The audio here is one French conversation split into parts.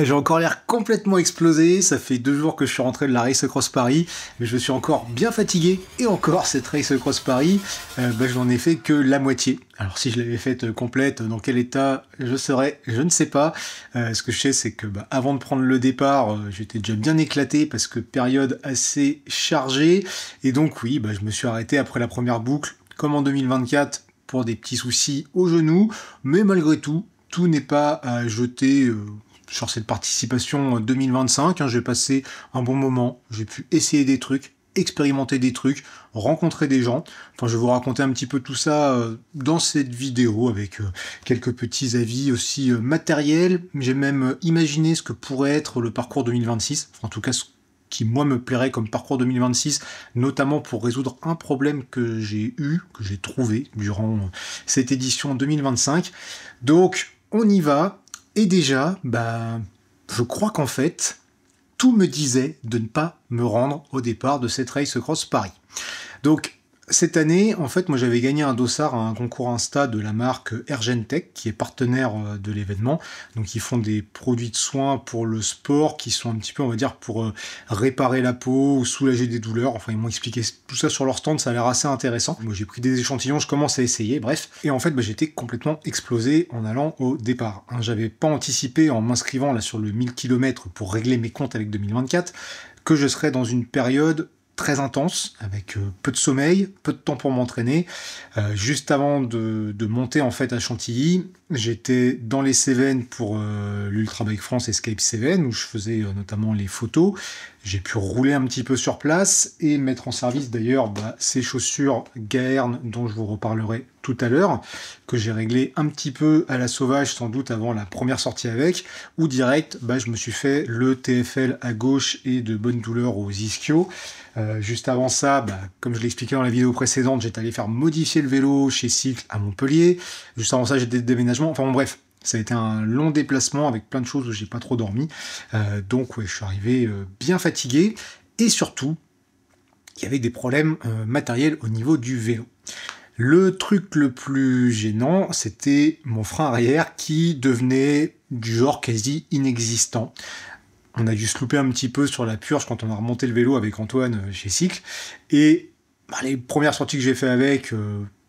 J'ai encore l'air complètement explosé, ça fait 2 jours que je suis rentré de la Race Across Paris, mais je suis encore bien fatigué, et encore cette Race Across Paris, je n'en ai fait que la moitié. Alors si je l'avais faite complète, dans quel état je serais, je ne sais pas. Ce que je sais, c'est que avant de prendre le départ, j'étais déjà bien éclaté, parce que période assez chargée, et donc oui, je me suis arrêté après la première boucle, comme en 2024, pour des petits soucis au genou, mais malgré tout, tout n'est pas à jeter sur cette participation 2025. J'ai passé un bon moment, j'ai pu essayer des trucs, expérimenter des trucs, rencontrer des gens. Enfin, je vais vous raconter un petit peu tout ça dans cette vidéo avec quelques petits avis aussi matériels. J'ai même imaginé ce que pourrait être le parcours 2026, en tout cas ce qui moi me plairait comme parcours 2026, notamment pour résoudre un problème que j'ai trouvé durant cette édition 2025. Donc on y va, et déjà, je crois qu'en fait, tout me disait de ne pas me rendre au départ de cette Race Across Paris. Donc, cette année, en fait, moi j'avais gagné un dossard à un concours Insta de la marque Ergentech, qui est partenaire de l'événement. Donc ils font des produits de soins pour le sport, qui sont un petit peu, on va dire, pour réparer la peau ou soulager des douleurs. Enfin, ils m'ont expliqué tout ça sur leur stand, ça a l'air assez intéressant. Moi j'ai pris des échantillons, je commence à essayer, bref. Et en fait, j'étais complètement explosé en allant au départ. J'avais pas anticipé en m'inscrivant là sur le 1000 km pour régler mes comptes avec 2024, que je serais dans une période très intense, avec peu de sommeil, peu de temps pour m'entraîner. Juste avant de monter en fait à Chantilly, j'étais dans les Cévennes pour l'Ultra Bike France Escape Cévennes, où je faisais notamment les photos. J'ai pu rouler un petit peu sur place et mettre en service d'ailleurs ces chaussures Gaerne dont je vous reparlerai tout à l'heure, que j'ai réglé un petit peu à la sauvage sans doute avant la première sortie avec, ou direct, je me suis fait le TFL à gauche et de bonne douleur aux ischios. Juste avant ça, comme je l'expliquais dans la vidéo précédente, j'étais allé faire modifier le vélo chez Cycle à Montpellier. Juste avant ça, j'étais de déménagement. Enfin bon, bref, ça a été un long déplacement avec plein de choses où j'ai pas trop dormi. Donc ouais, je suis arrivé bien fatigué. Et surtout, il y avait des problèmes matériels au niveau du vélo. Le truc le plus gênant, c'était mon frein arrière qui devenait du genre quasi inexistant. On a dû se louper un petit peu sur la purge quand on a remonté le vélo avec Antoine chez Cycle. Et les premières sorties que j'ai fait avec,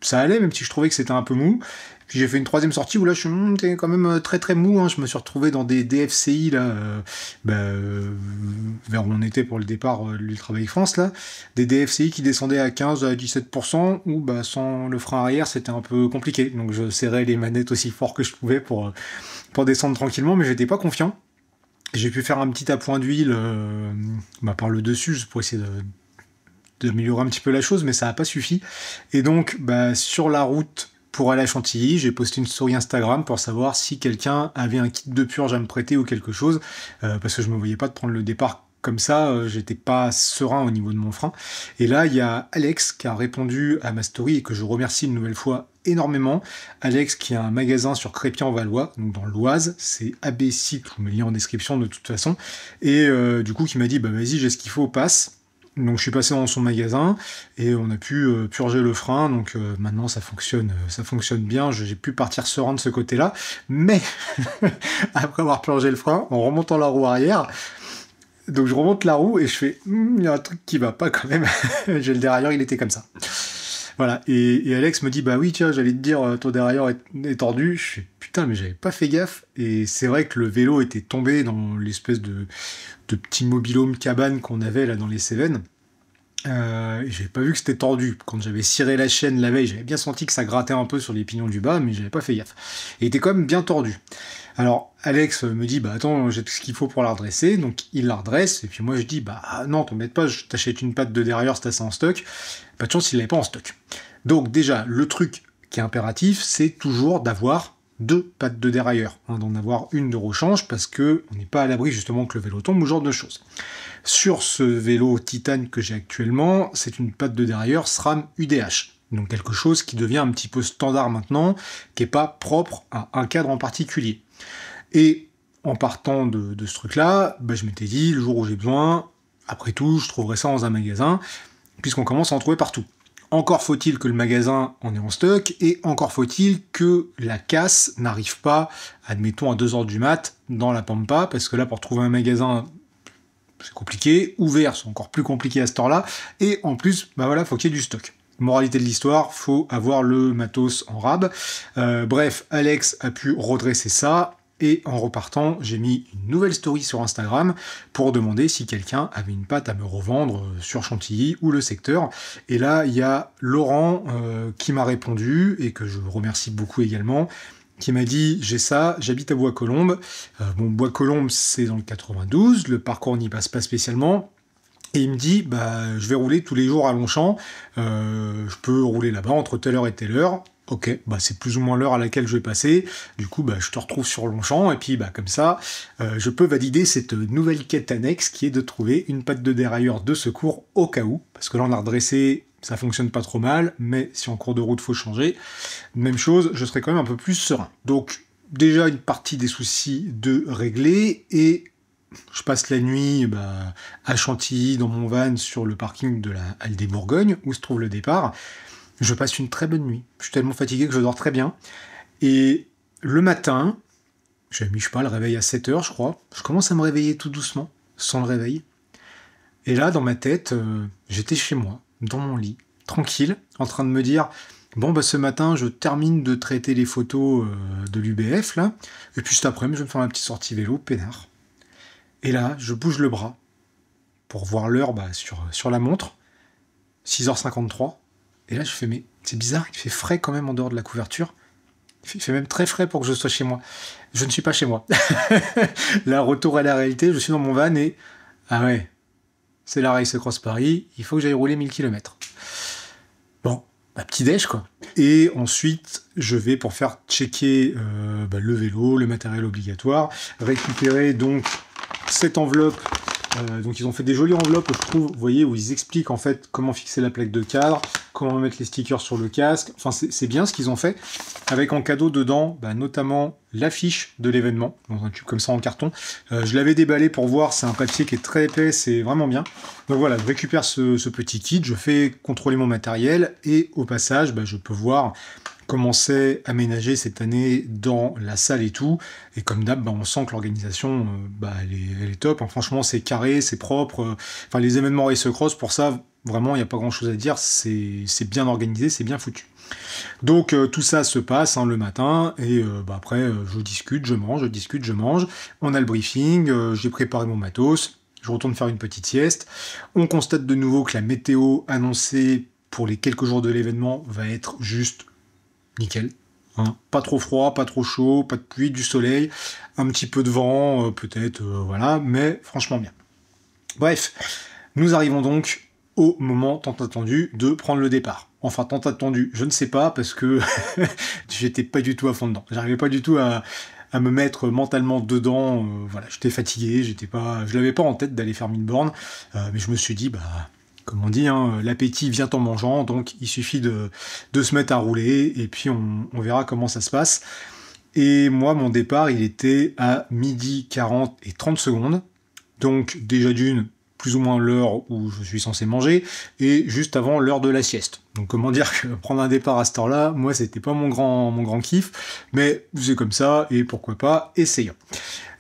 ça allait, même si je trouvais que c'était un peu mou. Puis j'ai fait une troisième sortie où là, j'étais quand même très très mou. Je me suis retrouvé dans des DFCI, là, vers où on était pour le départ de l'Ultra Bike France, là. Des DFCI qui descendaient à 15 à 17%, où sans le frein arrière, c'était un peu compliqué. Donc je serrais les manettes aussi fort que je pouvais pour descendre tranquillement, mais j'étais pas confiant. J'ai pu faire un petit appoint d'huile par le dessus, juste pour essayer d'améliorer un petit peu la chose, mais ça n'a pas suffi. Et donc, sur la route pour aller à Chantilly, j'ai posté une story Instagram pour savoir si quelqu'un avait un kit de purge à me prêter ou quelque chose, parce que je me voyais pas de prendre le départ comme ça, j'étais pas serein au niveau de mon frein. Et là, il y a Alex qui a répondu à ma story et que je remercie une nouvelle fois énormément. Alex qui a un magasin sur Crépy-en-Valois, donc dans l'Oise, c'est AB Cycle, je vous mets le lien en description de toute façon, et du coup qui m'a dit vas-y, j'ai ce qu'il faut, passe. Donc je suis passé dans son magasin et on a pu purger le frein, donc maintenant ça fonctionne bien, j'ai pu partir serein de ce côté-là, mais après avoir purgé le frein, en remontant la roue arrière, donc je remonte la roue et je fais il y a un truc qui va pas quand même. J'ai le dérailleur, il était comme ça. Voilà, et Alex me dit oui tiens, j'allais te dire ton dérailleur est tordu. Je fais putain, mais j'avais pas fait gaffe. Et c'est vrai que le vélo était tombé dans l'espèce de petit mobil-home cabane qu'on avait là dans les Cévennes. Et j'avais pas vu que c'était tordu. Quand j'avais ciré la chaîne la veille, j'avais bien senti que ça grattait un peu sur les pignons du bas, mais j'avais pas fait gaffe. Et il était quand même bien tordu. Alors Alex me dit attends, j'ai tout ce qu'il faut pour la redresser, donc il la redresse, et puis moi je dis non, t'embête pas, je t'achète une patte de dérailleur si t'as ça en stock. Pas de chance, il l'avait pas en stock. Donc déjà, le truc qui est impératif, c'est toujours d'avoir 2 pattes de dérailleur, d'en avoir une de rechange, parce que on n'est pas à l'abri justement que le vélo tombe ou ce genre de choses. Sur ce vélo titane que j'ai actuellement, c'est une patte de dérailleur SRAM UDH. Donc quelque chose qui devient un petit peu standard maintenant, qui n'est pas propre à un cadre en particulier. Et en partant de ce truc-là, je m'étais dit, le jour où j'ai besoin, après tout, je trouverai ça dans un magasin, puisqu'on commence à en trouver partout. Encore faut-il que le magasin en ait en stock, et encore faut-il que la casse n'arrive pas, admettons, à 2 heures du mat, dans la Pampa, parce que là, pour trouver un magasin, c'est compliqué, ouvert, c'est encore plus compliqué à cette heure-là, et en plus, bah voilà, faut qu'il y ait du stock. Moralité de l'histoire, faut avoir le matos en rab. Bref, Alex a pu redresser ça, et en repartant, j'ai mis une nouvelle story sur Instagram pour demander si quelqu'un avait une pâte à me revendre sur Chantilly ou le secteur. Et là, il y a Laurent qui m'a répondu, et que je remercie beaucoup également, qui m'a dit « J'ai ça, j'habite à Bois-Colombes. Bon, Bois-Colombes, c'est dans le 92, le parcours n'y passe pas spécialement. Et il me dit, bah, je vais rouler tous les jours à Longchamp, je peux rouler là-bas entre telle heure et telle heure. Ok, bah c'est plus ou moins l'heure à laquelle je vais passer. Du coup, bah, je te retrouve sur Longchamp, et puis bah, comme ça, je peux valider cette nouvelle quête annexe qui est de trouver une patte de dérailleur de secours au cas où. Parce que là, on a redressé, ça fonctionne pas trop mal, mais si en cours de route, faut changer, même chose, je serai quand même un peu plus serein. Donc, déjà, une partie des soucis de régler, et je passe la nuit à Chantilly, dans mon van, sur le parking de la Halle des Bourgognes, où se trouve le départ. Je passe une très bonne nuit. Je suis tellement fatigué que je dors très bien. Et le matin, j'ai mis, je sais pas, le réveil à 7 heures, je crois. Je commence à me réveiller tout doucement, sans le réveil. Et là, dans ma tête, j'étais chez moi, dans mon lit, tranquille, en train de me dire... Bon, bah ce matin, je termine de traiter les photos de l'UBF, là. Et puis cet après-midi, je vais me faire ma petite sortie vélo, peinard. Et là, je bouge le bras pour voir l'heure sur la montre. 6h53. Et là, je fais, mais c'est bizarre, il fait frais quand même en dehors de la couverture. Il fait même très frais pour que je sois chez moi. Je ne suis pas chez moi. Là, retour à la réalité, je suis dans mon van et... Ah ouais, c'est la Race Cross Paris, il faut que j'aille rouler 1000 km. Bon, petit déj quoi. Et ensuite, je vais pour faire checker le vélo, le matériel obligatoire, récupérer donc cette enveloppe. Donc ils ont fait des jolies enveloppes, je trouve, vous voyez, où ils expliquent en fait comment fixer la plaque de cadre, comment mettre les stickers sur le casque. Enfin, c'est bien ce qu'ils ont fait, avec en cadeau dedans, notamment l'affiche de l'événement, dans un tube comme ça en carton. Je l'avais déballé pour voir, c'est un papier qui est très épais, c'est vraiment bien. Donc voilà, je récupère ce petit kit, je fais contrôler mon matériel, et au passage, je peux voir comment c'est aménagé cette année dans la salle et tout. Et comme d'hab, on sent que l'organisation, elle est top. Hein. Franchement, c'est carré, c'est propre. Enfin, les événements Race Cross, pour ça, vraiment, il n'y a pas grand-chose à dire. C'est bien organisé, c'est bien foutu. Donc, tout ça se passe le matin. Et après, je discute, je mange. On a le briefing, j'ai préparé mon matos. Je retourne faire une petite sieste. On constate de nouveau que la météo annoncée pour les quelques jours de l'événement va être juste nickel. Hein. Pas trop froid, pas trop chaud, pas de pluie, du soleil, un petit peu de vent, peut-être, voilà, mais franchement bien. Bref, nous arrivons donc au moment tant attendu de prendre le départ. Enfin, tant attendu, je ne sais pas, parce que j'étais pas du tout à fond dedans. J'arrivais pas du tout à me mettre mentalement dedans. Voilà, j'étais fatigué, je l'avais pas en tête d'aller faire 1000 bornes, mais je me suis dit, comme on dit, l'appétit vient en mangeant, donc il suffit de se mettre à rouler, et puis on verra comment ça se passe. Et moi, mon départ, il était à 12h40 et 30 secondes, donc déjà d'une, plus ou moins l'heure où je suis censé manger, et juste avant l'heure de la sieste. Donc comment dire que prendre un départ à cette heure-là, moi, c'était pas mon grand kiff, mais c'est comme ça, et pourquoi pas, essayons.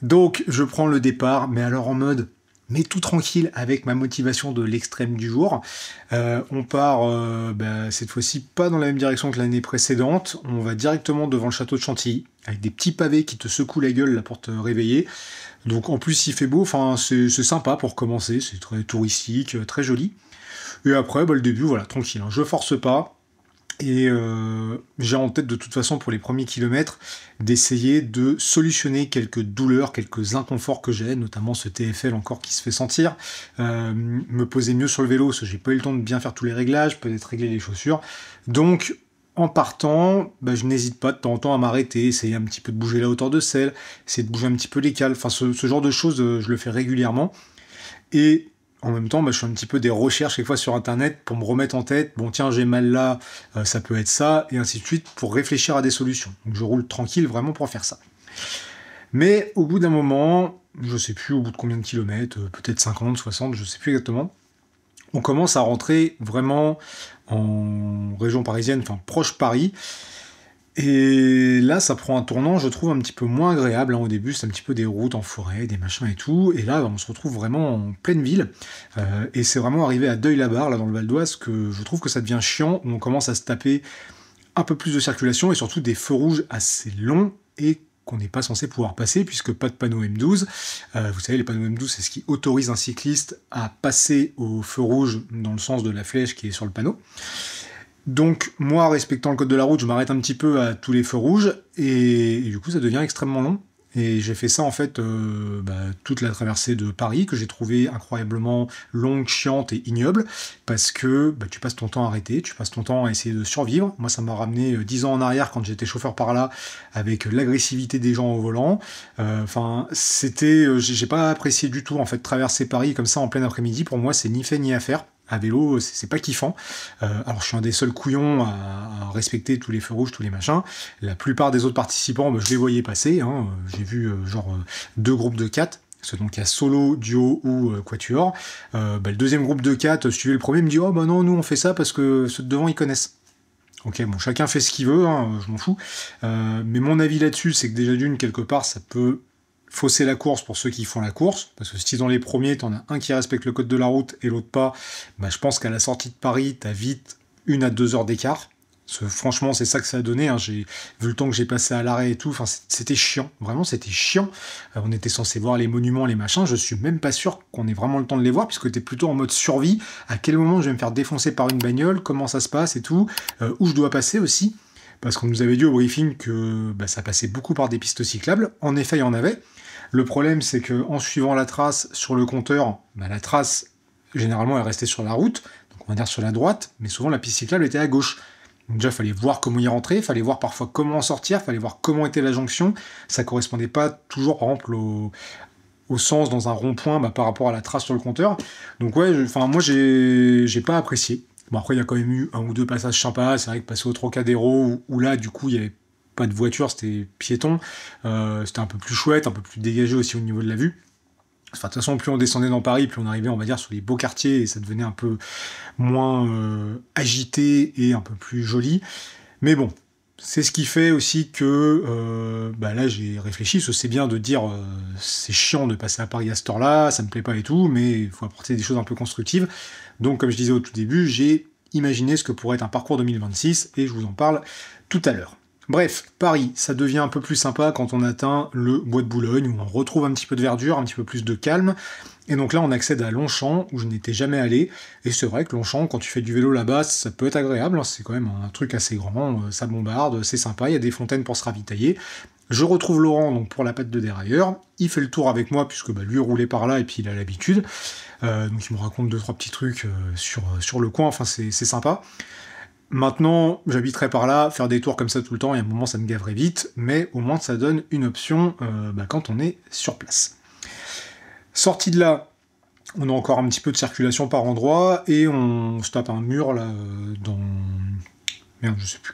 Donc, je prends le départ, mais alors en mode... mais tout tranquille, avec ma motivation de l'extrême du jour. On part cette fois-ci pas dans la même direction que l'année précédente, on va directement devant le château de Chantilly, avec des petits pavés qui te secouent la gueule là, pour te réveiller. Donc en plus il fait beau, c'est sympa pour commencer, c'est très touristique, très joli. Et après, le début, voilà, tranquille, je force pas. Et j'ai en tête de toute façon pour les premiers kilomètres d'essayer de solutionner quelques douleurs, quelques inconforts que j'ai, notamment ce TFL encore qui se fait sentir, me poser mieux sur le vélo parce que j'ai pas eu le temps de bien faire tous les réglages, peut-être régler les chaussures. Donc en partant, je n'hésite pas de temps en temps à m'arrêter, essayer un petit peu de bouger la hauteur de selle, essayer de bouger un petit peu les cales, enfin ce genre de choses je le fais régulièrement. Et en même temps, je fais un petit peu des recherches quelquefois sur internet pour me remettre en tête, bon tiens j'ai mal là, ça peut être ça, et ainsi de suite, pour réfléchir à des solutions. Donc je roule tranquille vraiment pour faire ça. Mais au bout d'un moment, je sais plus au bout de combien de kilomètres, peut-être 50, 60, je sais plus exactement, on commence à rentrer vraiment en région parisienne, enfin proche Paris. Et là, ça prend un tournant, je trouve, un petit peu moins agréable. Au début, c'est un petit peu des routes en forêt, des machins et tout. Et là, on se retrouve vraiment en pleine ville. Et c'est vraiment arrivé à Deuil-la-Barre, là, dans le Val d'Oise, que je trouve que ça devient chiant, où on commence à se taper un peu plus de circulation et surtout des feux rouges assez longs et qu'on n'est pas censé pouvoir passer, puisque pas de panneau M12. Vous savez, les panneaux M12, c'est ce qui autorise un cycliste à passer au feu rouge dans le sens de la flèche qui est sur le panneau. Donc, moi, respectant le code de la route, je m'arrête un petit peu à tous les feux rouges, et du coup, ça devient extrêmement long. Et j'ai fait ça, en fait, toute la traversée de Paris, que j'ai trouvé incroyablement longue, chiante et ignoble, parce que tu passes ton temps à arrêter, tu passes ton temps à essayer de survivre. Moi, ça m'a ramené 10 ans en arrière, quand j'étais chauffeur par là, avec l'agressivité des gens au volant. J'ai pas apprécié du tout, en fait, traverser Paris comme ça en plein après-midi. Pour moi, c'est ni fait ni à faire. À vélo, c'est pas kiffant. Alors je suis un des seuls couillons à respecter tous les feux rouges, tous les machins. La plupart des autres participants, je les voyais passer. Hein. J'ai vu deux groupes de 4. Donc il y a solo, duo ou quatuor. Le deuxième groupe de 4 suivait le premier, me dit « Oh bah non, nous on fait ça parce que ceux de devant ils connaissent ». Ok, bon, chacun fait ce qu'il veut, hein, je m'en fous. Mais mon avis là-dessus, c'est que déjà d'une, quelque part, ça peut fausser la course pour ceux qui font la course, parce que si dans les premiers, t'en as un qui respecte le code de la route et l'autre pas, je pense qu'à la sortie de Paris, t'as vite 1 à 2 heures d'écart. Franchement, c'est ça que ça a donné. Hein. J'ai vu le temps que j'ai passé à l'arrêt et tout. Enfin, c'était chiant. Vraiment, c'était chiant. On était censé voir les monuments, les machins. Je suis même pas sûr qu'on ait vraiment le temps de les voir, puisque t'es plutôt en mode survie. À quel moment je vais me faire défoncer par une bagnole? Comment ça se passe et tout? Où je dois passer aussi? Parce qu'on nous avait dit au briefing que ça passait beaucoup par des pistes cyclables. En effet, il y en avait. Le problème, c'est qu'en suivant la trace sur le compteur, la trace, généralement, elle restait sur la route, donc on va dire sur la droite, mais souvent la piste cyclable était à gauche. Donc déjà, il fallait voir comment y rentrer, il fallait voir parfois comment en sortir, il fallait voir comment était la jonction. Ça correspondait pas toujours, par exemple, au sens dans un rond-point par rapport à la trace sur le compteur. Donc ouais, moi, j'ai pas apprécié. Bon, après, il y a quand même eu 1 ou 2 passages sympas. C'est vrai que passer au Trocadéro, où là, du coup, il y avait pas de voiture, c'était piéton. C'était un peu plus chouette, un peu plus dégagé aussi au niveau de la vue. Enfin, de toute façon, plus on descendait dans Paris, plus on arrivait, on va dire, sur les beaux quartiers, et ça devenait un peu moins agité et un peu plus joli. Mais bon, c'est ce qui fait aussi que là, j'ai réfléchi, parce que c'est bien de dire c'est chiant de passer à Paris à cette heure-là, ça me plaît pas et tout, mais il faut apporter des choses un peu constructives. Donc, comme je disais au tout début, j'ai imaginé ce que pourrait être un parcours 2026, et je vous en parle tout à l'heure. Bref, Paris, ça devient un peu plus sympa quand on atteint le bois de Boulogne, où on retrouve un petit peu de verdure, un petit peu plus de calme. Et donc là, on accède à Longchamp, où je n'étais jamais allé. Et c'est vrai que Longchamp, quand tu fais du vélo là-bas, ça peut être agréable. Hein, c'est quand même un truc assez grand, ça bombarde, c'est sympa, il y a des fontaines pour se ravitailler. Je retrouve Laurent donc pour la patte de dérailleur. Il fait le tour avec moi, puisque lui roulait par là, et puis il a l'habitude. Donc il me raconte 2-3 petits trucs sur le coin, enfin c'est sympa. Maintenant, j'habiterai par là, faire des tours comme ça tout le temps, et à un moment ça me gaverait vite, mais au moins ça donne une option quand on est sur place. Sorti de là, on a encore un petit peu de circulation par endroit, et on se tape un mur là dans... Merde, je sais plus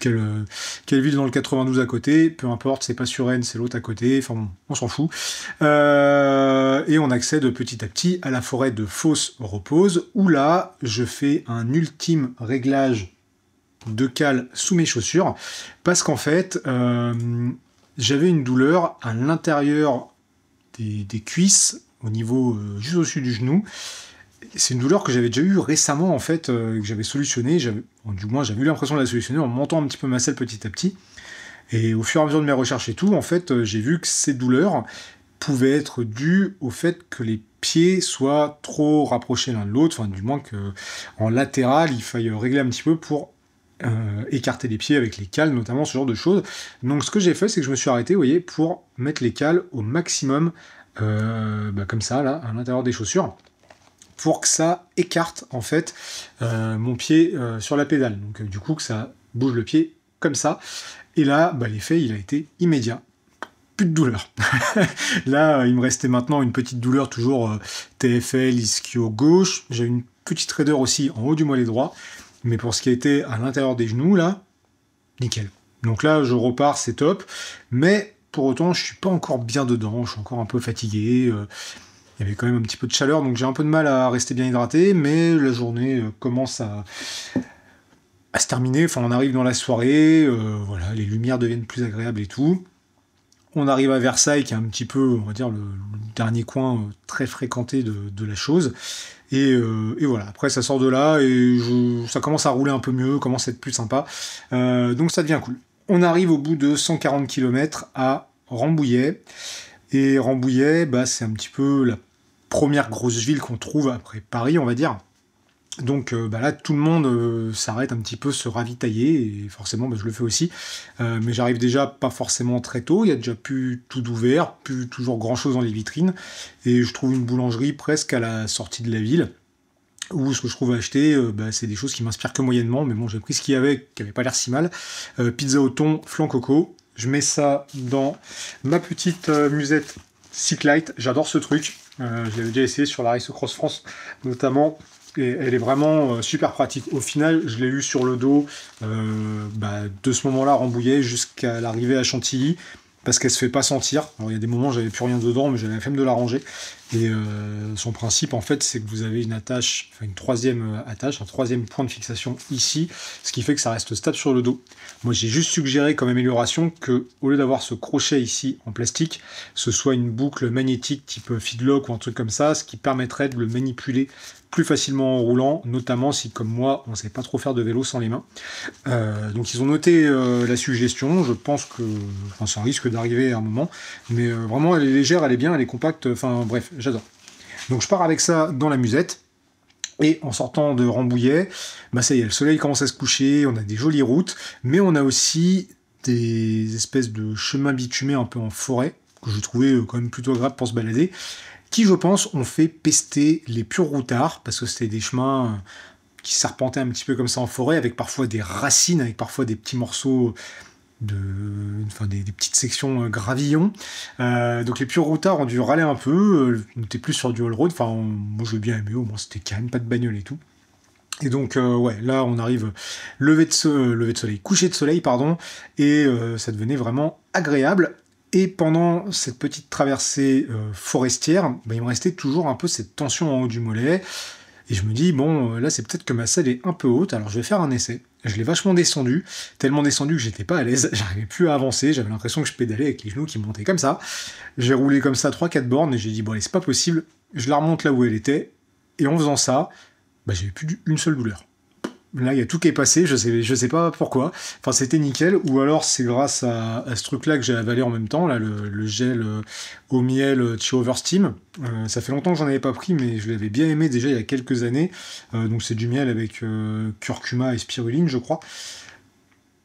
quelle ville dans le 92 à côté, peu importe, c'est pas sur Rennes, c'est l'autre à côté, enfin bon, on s'en fout. Et on accède petit à petit à la forêt de Fos-Repose, où là, je fais un ultime réglage de cale sous mes chaussures, parce qu'en fait, j'avais une douleur à l'intérieur des cuisses, au niveau juste au-dessus du genou. C'est une douleur que j'avais déjà eue récemment, en fait, que j'avais solutionnée, du moins j'avais eu l'impression de la solutionner en montant un petit peu ma selle petit à petit, et au fur et à mesure de mes recherches et tout, en fait, j'ai vu que ces douleurs pouvaient être dues au fait que les pieds soient trop rapprochés l'un de l'autre, enfin du moins qu'en latéral, il faille régler un petit peu pour écarter les pieds avec les cales, notamment ce genre de choses. Donc ce que j'ai fait, c'est que je me suis arrêté, vous voyez, pour mettre les cales au maximum, comme ça, là, à l'intérieur des chaussures, pour que ça écarte, en fait, mon pied sur la pédale. Donc du coup, que ça bouge le pied comme ça. Et là, l'effet, il a été immédiat. Plus de douleur. Là, il me restait maintenant une petite douleur, toujours TFL, ischio gauche. J'ai une petite raideur aussi en haut du mollet droit. Mais pour ce qui a été à l'intérieur des genoux, là, nickel. Donc là, je repars, c'est top. Mais pour autant, je suis pas encore bien dedans. Je suis encore un peu fatigué. Il y avait quand même un petit peu de chaleur, donc j'ai un peu de mal à rester bien hydraté, mais la journée commence à se terminer. Enfin, on arrive dans la soirée, voilà, les lumières deviennent plus agréables et tout. On arrive à Versailles, qui est un petit peu, on va dire, le dernier coin très fréquenté de la chose. Et voilà, après ça sort de là et ça commence à rouler un peu mieux, commence à être plus sympa. Donc ça devient cool. On arrive au bout de 140 km à Rambouillet. Et Rambouillet, bah, c'est un petit peu la première grosse ville qu'on trouve après Paris, on va dire. Donc bah là, tout le monde s'arrête un petit peu se ravitailler, et forcément, bah, je le fais aussi. Mais j'arrive déjà pas forcément très tôt, il y a déjà plus tout d'ouvert, plus toujours grand-chose dans les vitrines, et je trouve une boulangerie presque à la sortie de la ville, où ce que je trouve à acheter, bah, c'est des choses qui m'inspirent que moyennement, mais bon, j'ai pris ce qu'il y avait, qui avait pas l'air si mal. Pizza au thon, flan coco, je mets ça dans ma petite musette Cyclite, j'adore ce truc, je l'avais déjà essayé sur la Race Cross France, notamment. Et elle est vraiment super pratique. Au final, je l'ai eu sur le dos bah, de ce moment-là, Rambouillet, jusqu'à l'arrivée à Chantilly, parce qu'elle se fait pas sentir. Alors il y a des moments où j'avais plus rien dedans, mais j'avais la flemme de la ranger. Et son principe, en fait, c'est que vous avez une attache, enfin une troisième attache, un troisième point de fixation ici, ce qui fait que ça reste stable sur le dos. Moi, j'ai juste suggéré comme amélioration que, au lieu d'avoir ce crochet ici en plastique, ce soit une boucle magnétique type feedlock ou un truc comme ça, ce qui permettrait de le manipuler plus facilement en roulant, notamment si, comme moi, on ne sait pas trop faire de vélo sans les mains. Donc ils ont noté la suggestion, je pense que enfin, ça risque d'arriver à un moment, mais vraiment elle est légère, elle est bien, elle est compacte, enfin bref, j'adore. Donc je pars avec ça dans la musette, et en sortant de Rambouillet, bah ça y est, le soleil commence à se coucher, on a des jolies routes, mais on a aussi des espèces de chemins bitumés un peu en forêt, que je trouvais quand même plutôt agréable pour se balader, qui, je pense, ont fait pester les purs routards, parce que c'était des chemins qui serpentaient un petit peu comme ça en forêt, avec parfois des racines, avec parfois des petits morceaux enfin des petites sections gravillons. Donc les purs routards ont dû râler un peu, on était plus sur du all road, enfin moi je l'ai bien aimé, au moins c'était calme, pas de bagnole et tout. Et donc ouais, là on arrive lever de soleil, coucher de soleil, pardon, et ça devenait vraiment agréable. Et pendant cette petite traversée forestière, bah, il me restait toujours un peu cette tension en haut du mollet. Et je me dis, bon, là c'est peut-être que ma selle est un peu haute, alors je vais faire un essai. Je l'ai vachement descendu, tellement descendu que j'étais pas à l'aise, j'arrivais plus à avancer, j'avais l'impression que je pédalais avec les genoux qui montaient comme ça. J'ai roulé comme ça 3-4 bornes et j'ai dit, bon allez, c'est pas possible, je la remonte là où elle était. Et en faisant ça, bah, j'avais plus une seule douleur. Là, il y a tout qui est passé, je sais pas pourquoi. Enfin, c'était nickel, ou alors c'est grâce à ce truc-là que j'ai avalé en même temps, là, le gel au miel Oversteam. Ça fait longtemps que j'en avais pas pris, mais je l'avais bien aimé déjà il y a quelques années. Donc c'est du miel avec curcuma et spiruline, je crois.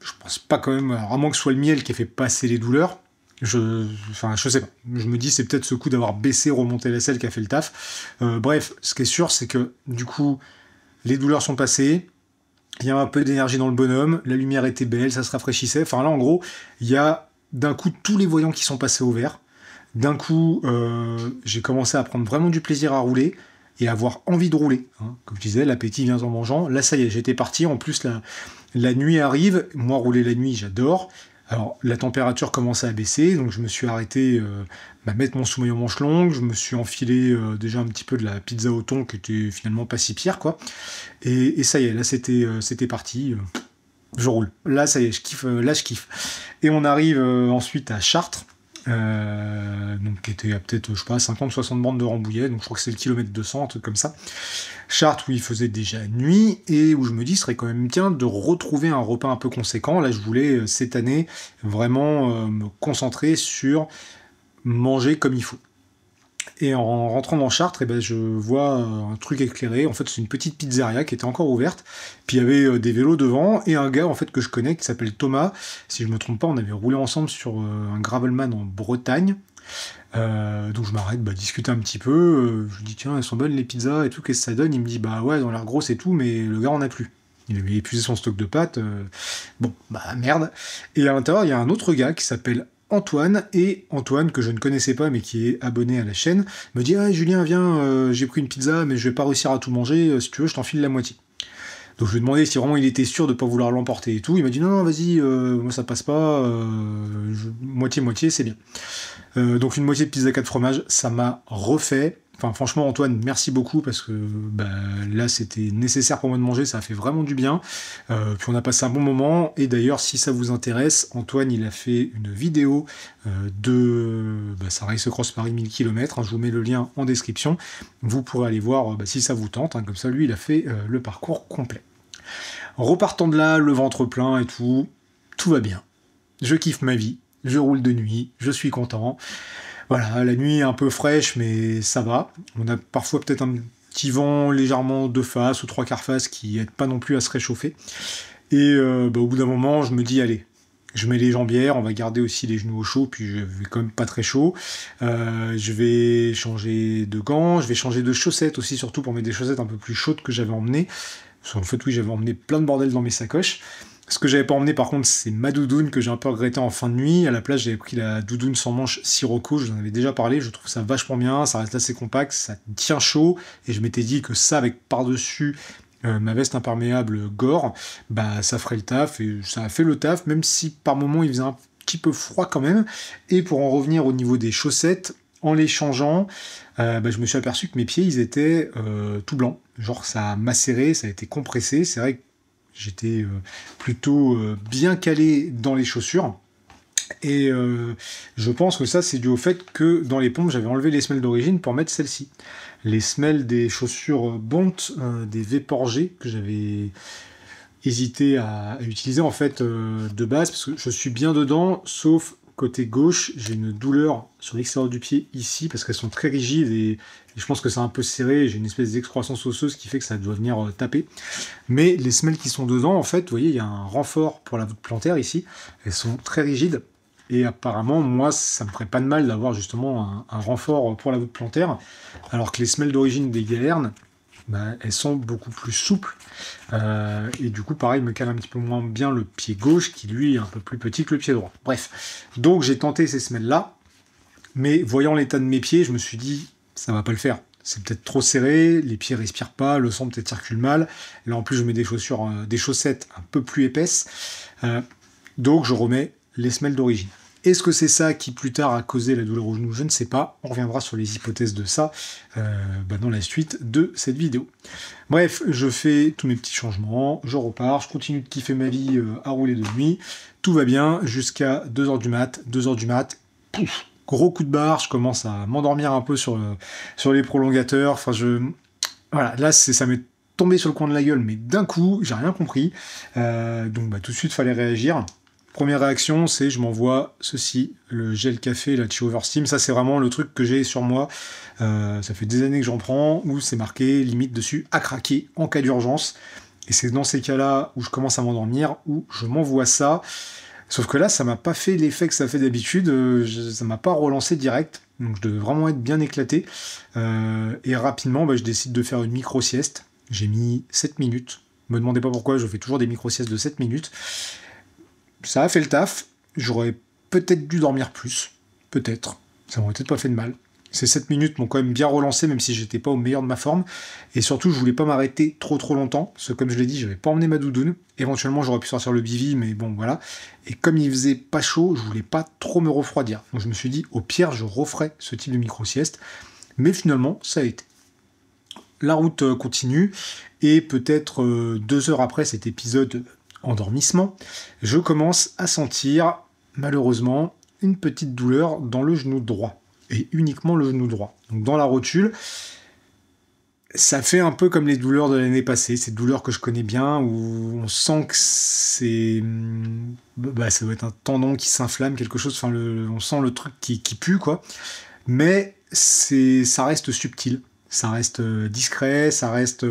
Je pense pas quand même, alors, à moins que ce soit le miel qui ait fait passer les douleurs. Enfin, je sais pas. Je me dis, c'est peut-être ce coup d'avoir baissé, remonté la selle qui a fait le taf. Bref, ce qui est sûr, c'est que du coup, les douleurs sont passées. Il y a un peu d'énergie dans le bonhomme, la lumière était belle, ça se rafraîchissait. Enfin là, en gros, il y a d'un coup tous les voyants qui sont passés au vert. D'un coup, j'ai commencé à prendre vraiment du plaisir à rouler et à avoir envie de rouler. Hein. Comme je disais, l'appétit vient en mangeant. Là, ça y est, j'étais parti. En plus, la nuit arrive. Moi, rouler la nuit, j'adore. Alors, la température commençait à baisser, donc je me suis arrêté mettre mon sous-maillot manche longue, je me suis enfilé déjà un petit peu de la pizza au thon, qui était finalement pas si pire, quoi. Et ça y est, là, c'était parti. Je roule. Là, ça y est, je kiffe. Là, je kiffe. Et on arrive ensuite à Chartres, donc qui était à peut-être, je sais pas, 50-60 bornes de Rambouillet, donc je crois que c'est le kilomètre 200, un truc comme ça. Chartres où il faisait déjà nuit, et où je me dis, ce serait quand même bien de retrouver un repas un peu conséquent. Là, je voulais, cette année, vraiment me concentrer sur manger comme il faut. Et en rentrant dans Chartres, eh ben, je vois un truc éclairé. En fait, c'est une petite pizzeria qui était encore ouverte. Puis il y avait des vélos devant et un gars en fait que je connais qui s'appelle Thomas. Si je me trompe pas, on avait roulé ensemble sur un gravelman en Bretagne. Donc je m'arrête, discuter un petit peu. Je lui dis tiens, elles sont bonnes les pizzas et tout, qu'est-ce que ça donne? Il me dit bah ouais, elles ont l'air grosses et tout, mais le gars en a plus. Il avait épuisé son stock de pâtes. Bon, merde. Et à l'intérieur, il y a un autre gars qui s'appelle Antoine, et Antoine, que je ne connaissais pas mais qui est abonné à la chaîne, me dit ah Julien viens, j'ai pris une pizza mais je vais pas réussir à tout manger, si tu veux je t'enfile la moitié. Donc je lui ai demandé si vraiment il était sûr de pas vouloir l'emporter et tout, il m'a dit non vas-y, moi ça passe pas, moitié-moitié c'est bien. Donc une moitié de pizza 4 fromages, ça m'a refait, Enfin, franchement, Antoine, merci beaucoup parce que bah, là, c'était nécessaire pour moi de manger, ça a fait vraiment du bien. Puis on a passé un bon moment. Et d'ailleurs, si ça vous intéresse, Antoine, il a fait une vidéo de sa Race Cross Paris 1000 km. Hein, je vous mets le lien en description. Vous pourrez aller voir si ça vous tente. Hein, comme ça, lui, il a fait le parcours complet. Repartant de là, le ventre plein et tout va bien. Je kiffe ma vie, je roule de nuit, je suis content. Voilà, la nuit est un peu fraîche, mais ça va. On a parfois peut-être un petit vent légèrement de face ou 3/4 face qui aide pas non plus à se réchauffer. Et au bout d'un moment, je me dis, allez, je mets les jambières, on va garder aussi les genoux au chaud, puis je vais quand même pas très chaud. Je vais changer de gants, je vais changer de chaussettes aussi, surtout pour mettre des chaussettes un peu plus chaudes que j'avais emmenées. Parce qu'en fait, oui, j'avais emmené plein de bordel dans mes sacoches. Ce que j'avais pas emmené par contre, c'est ma doudoune que j'ai un peu regretté en fin de nuit. À la place, j'avais pris la doudoune sans manche Sirocco, je vous en avais déjà parlé, je trouve ça vachement bien, ça reste assez compact, ça tient chaud, et je m'étais dit que ça, avec par-dessus ma veste imperméable Gore, bah ça ferait le taf, et ça a fait le taf, même si par moment il faisait un petit peu froid quand même. Et pour en revenir au niveau des chaussettes, en les changeant, je me suis aperçu que mes pieds, ils étaient tout blancs. Genre ça a macéré, ça a été compressé, c'est vrai que j'étais plutôt bien calé dans les chaussures. Et je pense que ça, c'est dû au fait que dans les pompes, j'avais enlevé les semelles d'origine pour mettre celles-ci. Les semelles des chaussures Bont, des Vapor-G, que j'avais hésité à utiliser en fait de base, parce que je suis bien dedans, sauf côté gauche, j'ai une douleur sur l'extérieur du pied ici, parce qu'elles sont très rigides et je pense que c'est un peu serré, j'ai une espèce d'excroissance osseuse qui fait que ça doit venir taper. Mais les semelles qui sont dedans, en fait, vous voyez, il y a un renfort pour la voûte plantaire ici, elles sont très rigides, et apparemment, moi, ça me ferait pas de mal d'avoir justement un renfort pour la voûte plantaire, alors que les semelles d'origine des Galernes, elles sont beaucoup plus souples, et du coup pareil me cale un petit peu moins bien le pied gauche qui lui est un peu plus petit que le pied droit. Bref, donc j'ai tenté ces semelles là, mais voyant l'état de mes pieds, je me suis dit ça va pas le faire, c'est peut-être trop serré, les pieds respirent pas, le sang peut-être circule mal, là en plus je mets des chaussures, des chaussettes un peu plus épaisses, donc je remets les semelles d'origine. Est-ce que c'est ça qui plus tard a causé la douleur au genou? Je ne sais pas. On reviendra sur les hypothèses de ça dans la suite de cette vidéo. Bref, je fais tous mes petits changements, je repars, je continue de kiffer ma vie à rouler de nuit. Tout va bien jusqu'à 2h du mat. 2h du mat, pouf, gros coup de barre, je commence à m'endormir un peu sur les prolongateurs. Enfin, voilà, là, ça m'est tombé sur le coin de la gueule, mais d'un coup, j'ai rien compris. Donc tout de suite, fallait réagir. Première réaction, c'est je m'envoie ceci, le gel café, la Chi-Over Steam. Ça, c'est vraiment le truc que j'ai sur moi. Ça fait des années que j'en prends, où c'est marqué limite dessus à craquer en cas d'urgence. Et c'est dans ces cas-là où je commence à m'endormir, où je m'envoie ça. Sauf que là, ça m'a pas fait l'effet que ça fait d'habitude. Ça m'a pas relancé direct. Donc je devais vraiment être bien éclaté. Et rapidement, je décide de faire une micro-sieste. J'ai mis 7 minutes. Ne me demandez pas pourquoi, je fais toujours des micro-siestes de 7 minutes. Ça a fait le taf, j'aurais peut-être dû dormir plus, peut-être, ça m'aurait peut-être pas fait de mal. Ces 7 minutes m'ont quand même bien relancé, même si j'étais pas au meilleur de ma forme, et surtout je voulais pas m'arrêter trop longtemps, parce que comme je l'ai dit, j'avais pas emmené ma doudoune, éventuellement j'aurais pu sortir le bivy, mais bon voilà, et comme il faisait pas chaud, je voulais pas trop me refroidir, donc je me suis dit, au pire je referai ce type de micro-sieste, mais finalement ça a été. La route continue, et peut-être 2 heures après cet épisode endormissement, je commence à sentir, malheureusement, une petite douleur dans le genou droit, et uniquement le genou droit. Donc dans la rotule, ça fait un peu comme les douleurs de l'année passée, ces douleurs que je connais bien, où on sent que c'est... ça doit être un tendon qui s'inflamme, quelque chose, enfin on sent le truc qui pue, quoi. Mais ça reste subtil. Ça reste discret, ça reste...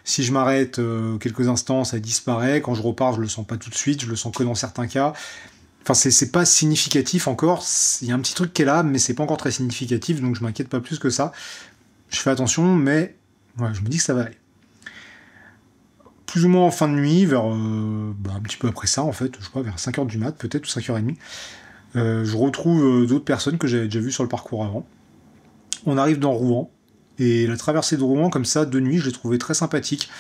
si je m'arrête quelques instants, ça disparaît. Quand je repars, je le sens pas tout de suite, je le sens que dans certains cas. Enfin, c'est pas significatif encore. Il y a un petit truc qui est là, mais c'est pas encore très significatif, donc je m'inquiète pas plus que ça. Je fais attention, mais voilà, je me dis que ça va aller. Plus ou moins en fin de nuit, vers un petit peu après ça, en fait, je crois, vers 5h du mat, peut-être, ou 5h30, je retrouve d'autres personnes que j'avais déjà vues sur le parcours avant. On arrive dans Rouen, et la traversée de Rouen, comme ça, de nuit, je l'ai trouvée très sympathique.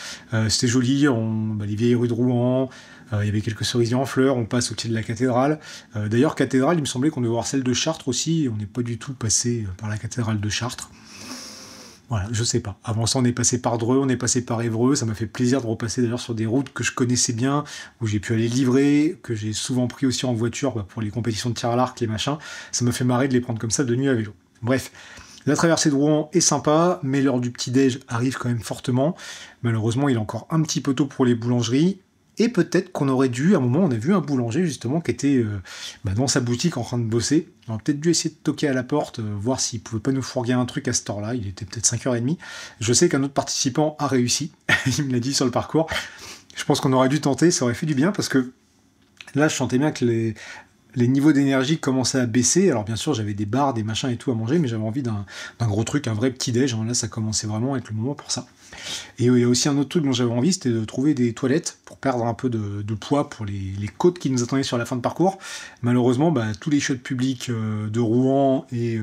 C'était joli, les vieilles rues de Rouen, il y avait quelques cerisiers en fleurs, on passe au pied de la cathédrale. D'ailleurs, cathédrale, il me semblait qu'on devait voir celle de Chartres aussi, et on n'est pas du tout passé par la cathédrale de Chartres. Voilà, je sais pas. Avant ça, on est passé par Dreux, on est passé par Évreux. Ça m'a fait plaisir de repasser d'ailleurs sur des routes que je connaissais bien, où j'ai pu aller livrer, que j'ai souvent pris aussi en voiture pour les compétitions de tir à l'arc, les machins. Ça m'a fait marrer de les prendre comme ça de nuit à vélo. Bref, la traversée de Rouen est sympa, mais l'heure du petit-déj arrive quand même fortement. Malheureusement, il est encore un petit peu tôt pour les boulangeries. Et peut-être qu'on aurait dû, à un moment, on a vu un boulanger justement qui était dans sa boutique en train de bosser. On aurait peut-être dû essayer de toquer à la porte, voir s'il pouvait pas nous fourguer un truc à cette heure-là. Il était peut-être 5h30. Je sais qu'un autre participant a réussi. Il me l'a dit sur le parcours. Je pense qu'on aurait dû tenter, ça aurait fait du bien parce que là, je sentais bien que les niveaux d'énergie commençaient à baisser. Alors bien sûr, j'avais des bars, des machins et tout à manger, mais j'avais envie d'un gros truc, un vrai petit-déj. Là, ça commençait vraiment à être le moment pour ça. Et il y a aussi un autre truc dont j'avais envie, c'était de trouver des toilettes pour perdre un peu de poids pour les côtes qui nous attendaient sur la fin de parcours. Malheureusement, tous les chiottes publics de Rouen et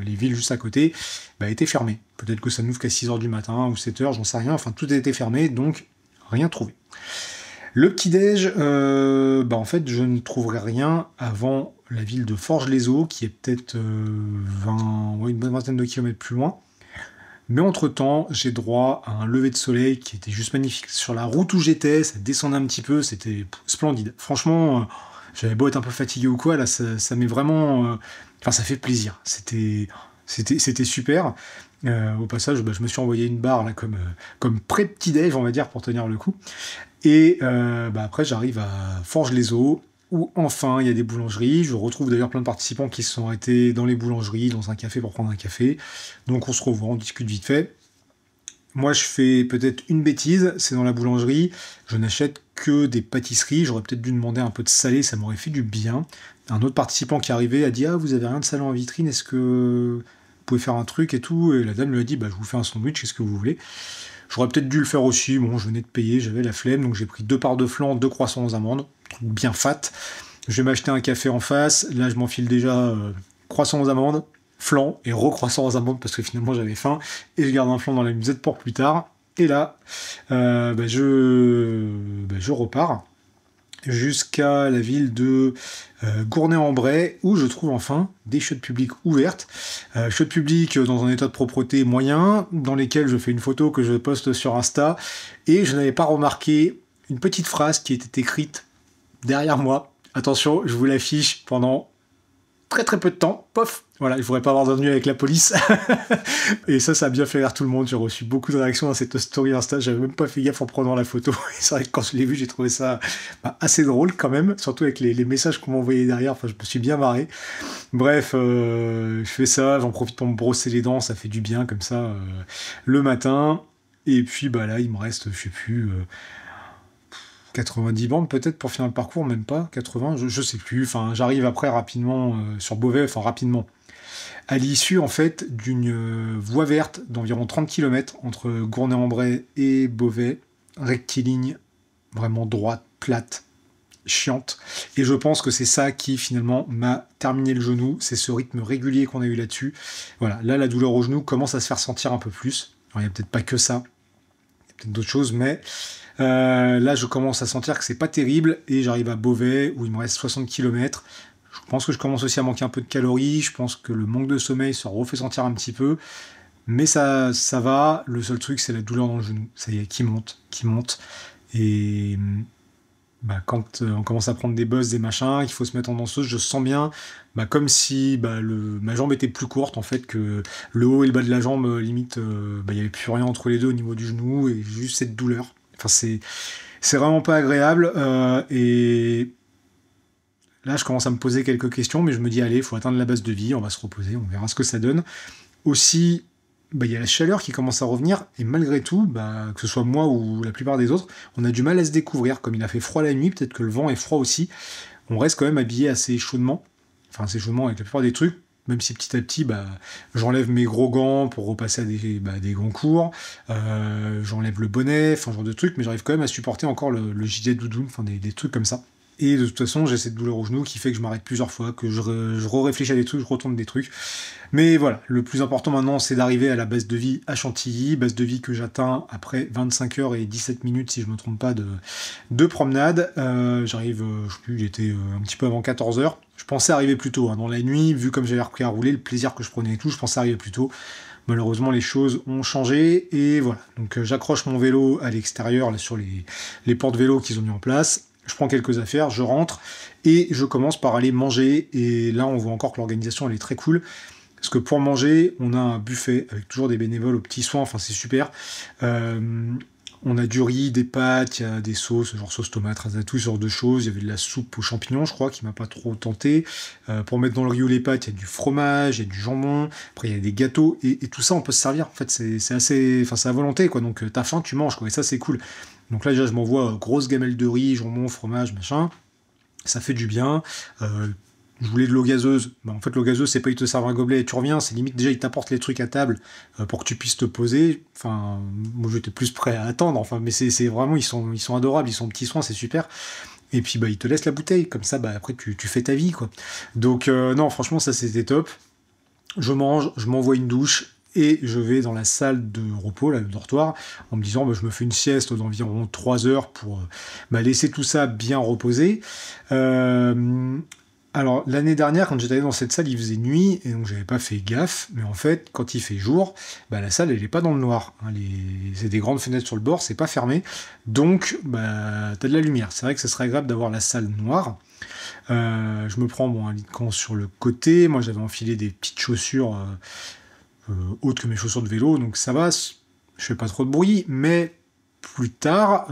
les villes juste à côté étaient fermés. Peut-être que ça n'ouvre qu'à 6h du matin ou 7h, j'en sais rien. Enfin, tout a été fermé, donc rien trouvé. Le petit-déj, en fait, je ne trouverai rien avant la ville de Forges-les-Eaux, qui est peut-être une bonne vingtaine de kilomètres plus loin. Mais entre-temps, j'ai droit à un lever de soleil qui était juste magnifique. Sur la route où j'étais, ça descendait un petit peu, c'était splendide. Franchement, j'avais beau être un peu fatigué ou quoi, là, ça m'est vraiment... ça fait plaisir. C'était super. Au passage, je me suis envoyé une barre là, comme pré-petit-déj, on va dire, pour tenir le coup. Et après, j'arrive à Forges-les-Eaux, où enfin il y a des boulangeries. Je retrouve d'ailleurs plein de participants qui se sont arrêtés dans les boulangeries, dans un café pour prendre un café. Donc on se revoit, on discute vite fait. Moi, je fais peut-être une bêtise, c'est dans la boulangerie, je n'achète que des pâtisseries. J'aurais peut-être dû demander un peu de salé, ça m'aurait fait du bien. Un autre participant qui est arrivé a dit « Ah, vous avez rien de salé en vitrine, est-ce que vous pouvez faire un truc et tout ?» Et la dame lui a dit « Je vous fais un sandwich, qu'est-ce que vous voulez ?» J'aurais peut-être dû le faire aussi, bon, je venais de payer, j'avais la flemme, donc j'ai pris 2 parts de flan, 2 croissants aux amandes, truc bien fat. Je vais m'acheter un café en face, là je m'enfile déjà croissant aux amandes, flan et recroissant aux amandes parce que finalement j'avais faim, et je garde un flan dans la musette pour plus tard. Et là, je repars jusqu'à la ville de Gournay-en-Bray, où je trouve enfin des chiottes publiques ouvertes. Chiottes publiques dans un état de propreté moyen, dans lesquelles je fais une photo que je poste sur Insta, et je n'avais pas remarqué une petite phrase qui était écrite derrière moi. Attention, je vous l'affiche pendant très très peu de temps. Pof, voilà, il ne faudrait pas avoir d'ennui avec la police. Et ça a bien fait rire tout le monde. J'ai reçu beaucoup de réactions à cette story Insta. J'avais même pas fait gaffe en prenant la photo. Et c'est vrai que quand je l'ai vu, j'ai trouvé ça assez drôle quand même. Surtout avec les messages qu'on m'envoyait derrière. Enfin, je me suis bien marré. Bref, je fais ça. J'en profite pour me brosser les dents. Ça fait du bien comme ça le matin. Et puis là, il me reste, je sais plus... 90 bandes peut-être pour finir le parcours, même pas, 80, je sais plus, enfin j'arrive après rapidement sur Beauvais, enfin rapidement, à l'issue en fait d'une voie verte d'environ 30 km entre Gournay-en-Bray et Beauvais, rectiligne, vraiment droite, plate, chiante, et je pense que c'est ça qui finalement m'a terminé le genou, c'est ce rythme régulier qu'on a eu là-dessus. Voilà, là la douleur au genou commence à se faire sentir un peu plus, alors il n'y a peut-être pas que ça, il y a peut-être d'autres choses, mais... là, je commence à sentir que c'est pas terrible et j'arrive à Beauvais où il me reste 60 km. Je pense que je commence aussi à manquer un peu de calories. Je pense que le manque de sommeil se refait sentir un petit peu. Mais ça va. Le seul truc, c'est la douleur dans le genou. Ça y est, qui monte. Et quand on commence à prendre des buzz, des machins, qu'il faut se mettre en danseuse, je sens bien comme si ma jambe était plus courte en fait, que le haut et le bas de la jambe, limite, il n'y avait plus rien entre les deux au niveau du genou et juste cette douleur. Enfin, c'est vraiment pas agréable et là je commence à me poser quelques questions, mais je me dis allez, il faut atteindre la base de vie, on va se reposer, on verra ce que ça donne. Aussi, il y a la chaleur qui commence à revenir et malgré tout, que ce soit moi ou la plupart des autres, on a du mal à se découvrir. Comme il a fait froid la nuit, peut-être que le vent est froid aussi, on reste quand même habillé assez chaudement, avec la plupart des trucs. Même si petit à petit, j'enlève mes gros gants pour repasser à des gants courts, j'enlève le bonnet, ce genre de trucs, mais j'arrive quand même à supporter encore le gilet doudoune, des trucs comme ça. Et de toute façon, j'ai cette douleur au genou qui fait que je m'arrête plusieurs fois, que je réfléchis à des trucs, je retourne des trucs. Mais voilà, le plus important maintenant, c'est d'arriver à la base de vie à Chantilly, base de vie que j'atteins après 25 heures et 17 minutes, si je ne me trompe pas, de promenade. J'arrive, je sais plus, j'étais un petit peu avant 14 heures. Je pensais arriver plus tôt, dans la nuit, vu comme j'avais repris à rouler, le plaisir que je prenais et tout, je pensais arriver plus tôt. malheureusement les choses ont changé, et voilà. Donc j'accroche mon vélo à l'extérieur, là, sur les portes vélo qu'ils ont mis en place, je prends quelques affaires, je rentre, et je commence par aller manger, et là on voit encore que l'organisation elle est très cool, parce que pour manger, on a un buffet, avec toujours des bénévoles aux petits soins, enfin c'est super. On a du riz, des pâtes, il y a des sauces, genre sauce tomate, ratatouille, ce genre de choses. Il y avait de la soupe aux champignons, je crois, qui m'a pas trop tenté. Pour mettre dans le riz ou les pâtes, il y a du fromage, il y a du jambon. Après, il y a des gâteaux. Et tout ça, on peut se servir. En fait, c'est assez... Enfin, c'est à volonté, quoi. Donc, t'as faim, tu manges, quoi. Et ça, c'est cool. Donc là, déjà, je m'envoie grosse gamelle de riz, jambon, fromage, machin. Ça fait du bien. Je voulais de l'eau gazeuse. En fait, l'eau gazeuse, c'est pas ils te servent un gobelet et tu reviens, c'est limite déjà ils t'apportent les trucs à table pour que tu puisses te poser. Enfin, moi j'étais plus prêt à attendre. Enfin, mais c'est vraiment ils sont adorables, ils sont petits soins, c'est super. Et puis ils te laissent la bouteille, comme ça après tu fais ta vie quoi. Donc non, franchement ça c'était top. Je mange, je m'envoie une douche. Et je vais dans la salle de repos, là, le dortoir, en me disant je me fais une sieste d'environ 3 heures pour laisser tout ça bien reposer. Alors, l'année dernière, quand j'étais allé dans cette salle, il faisait nuit, et donc j'avais pas fait gaffe, mais en fait, quand il fait jour, la salle, elle est pas dans le noir. Hein, c'est des grandes fenêtres sur le bord, c'est pas fermé, donc t'as de la lumière. C'est vrai que ce serait agréable d'avoir la salle noire. Je me prends un lit de camp sur le côté, moi j'avais enfilé des petites chaussures autres que mes chaussures de vélo, donc ça va, je fais pas trop de bruit, mais plus tard,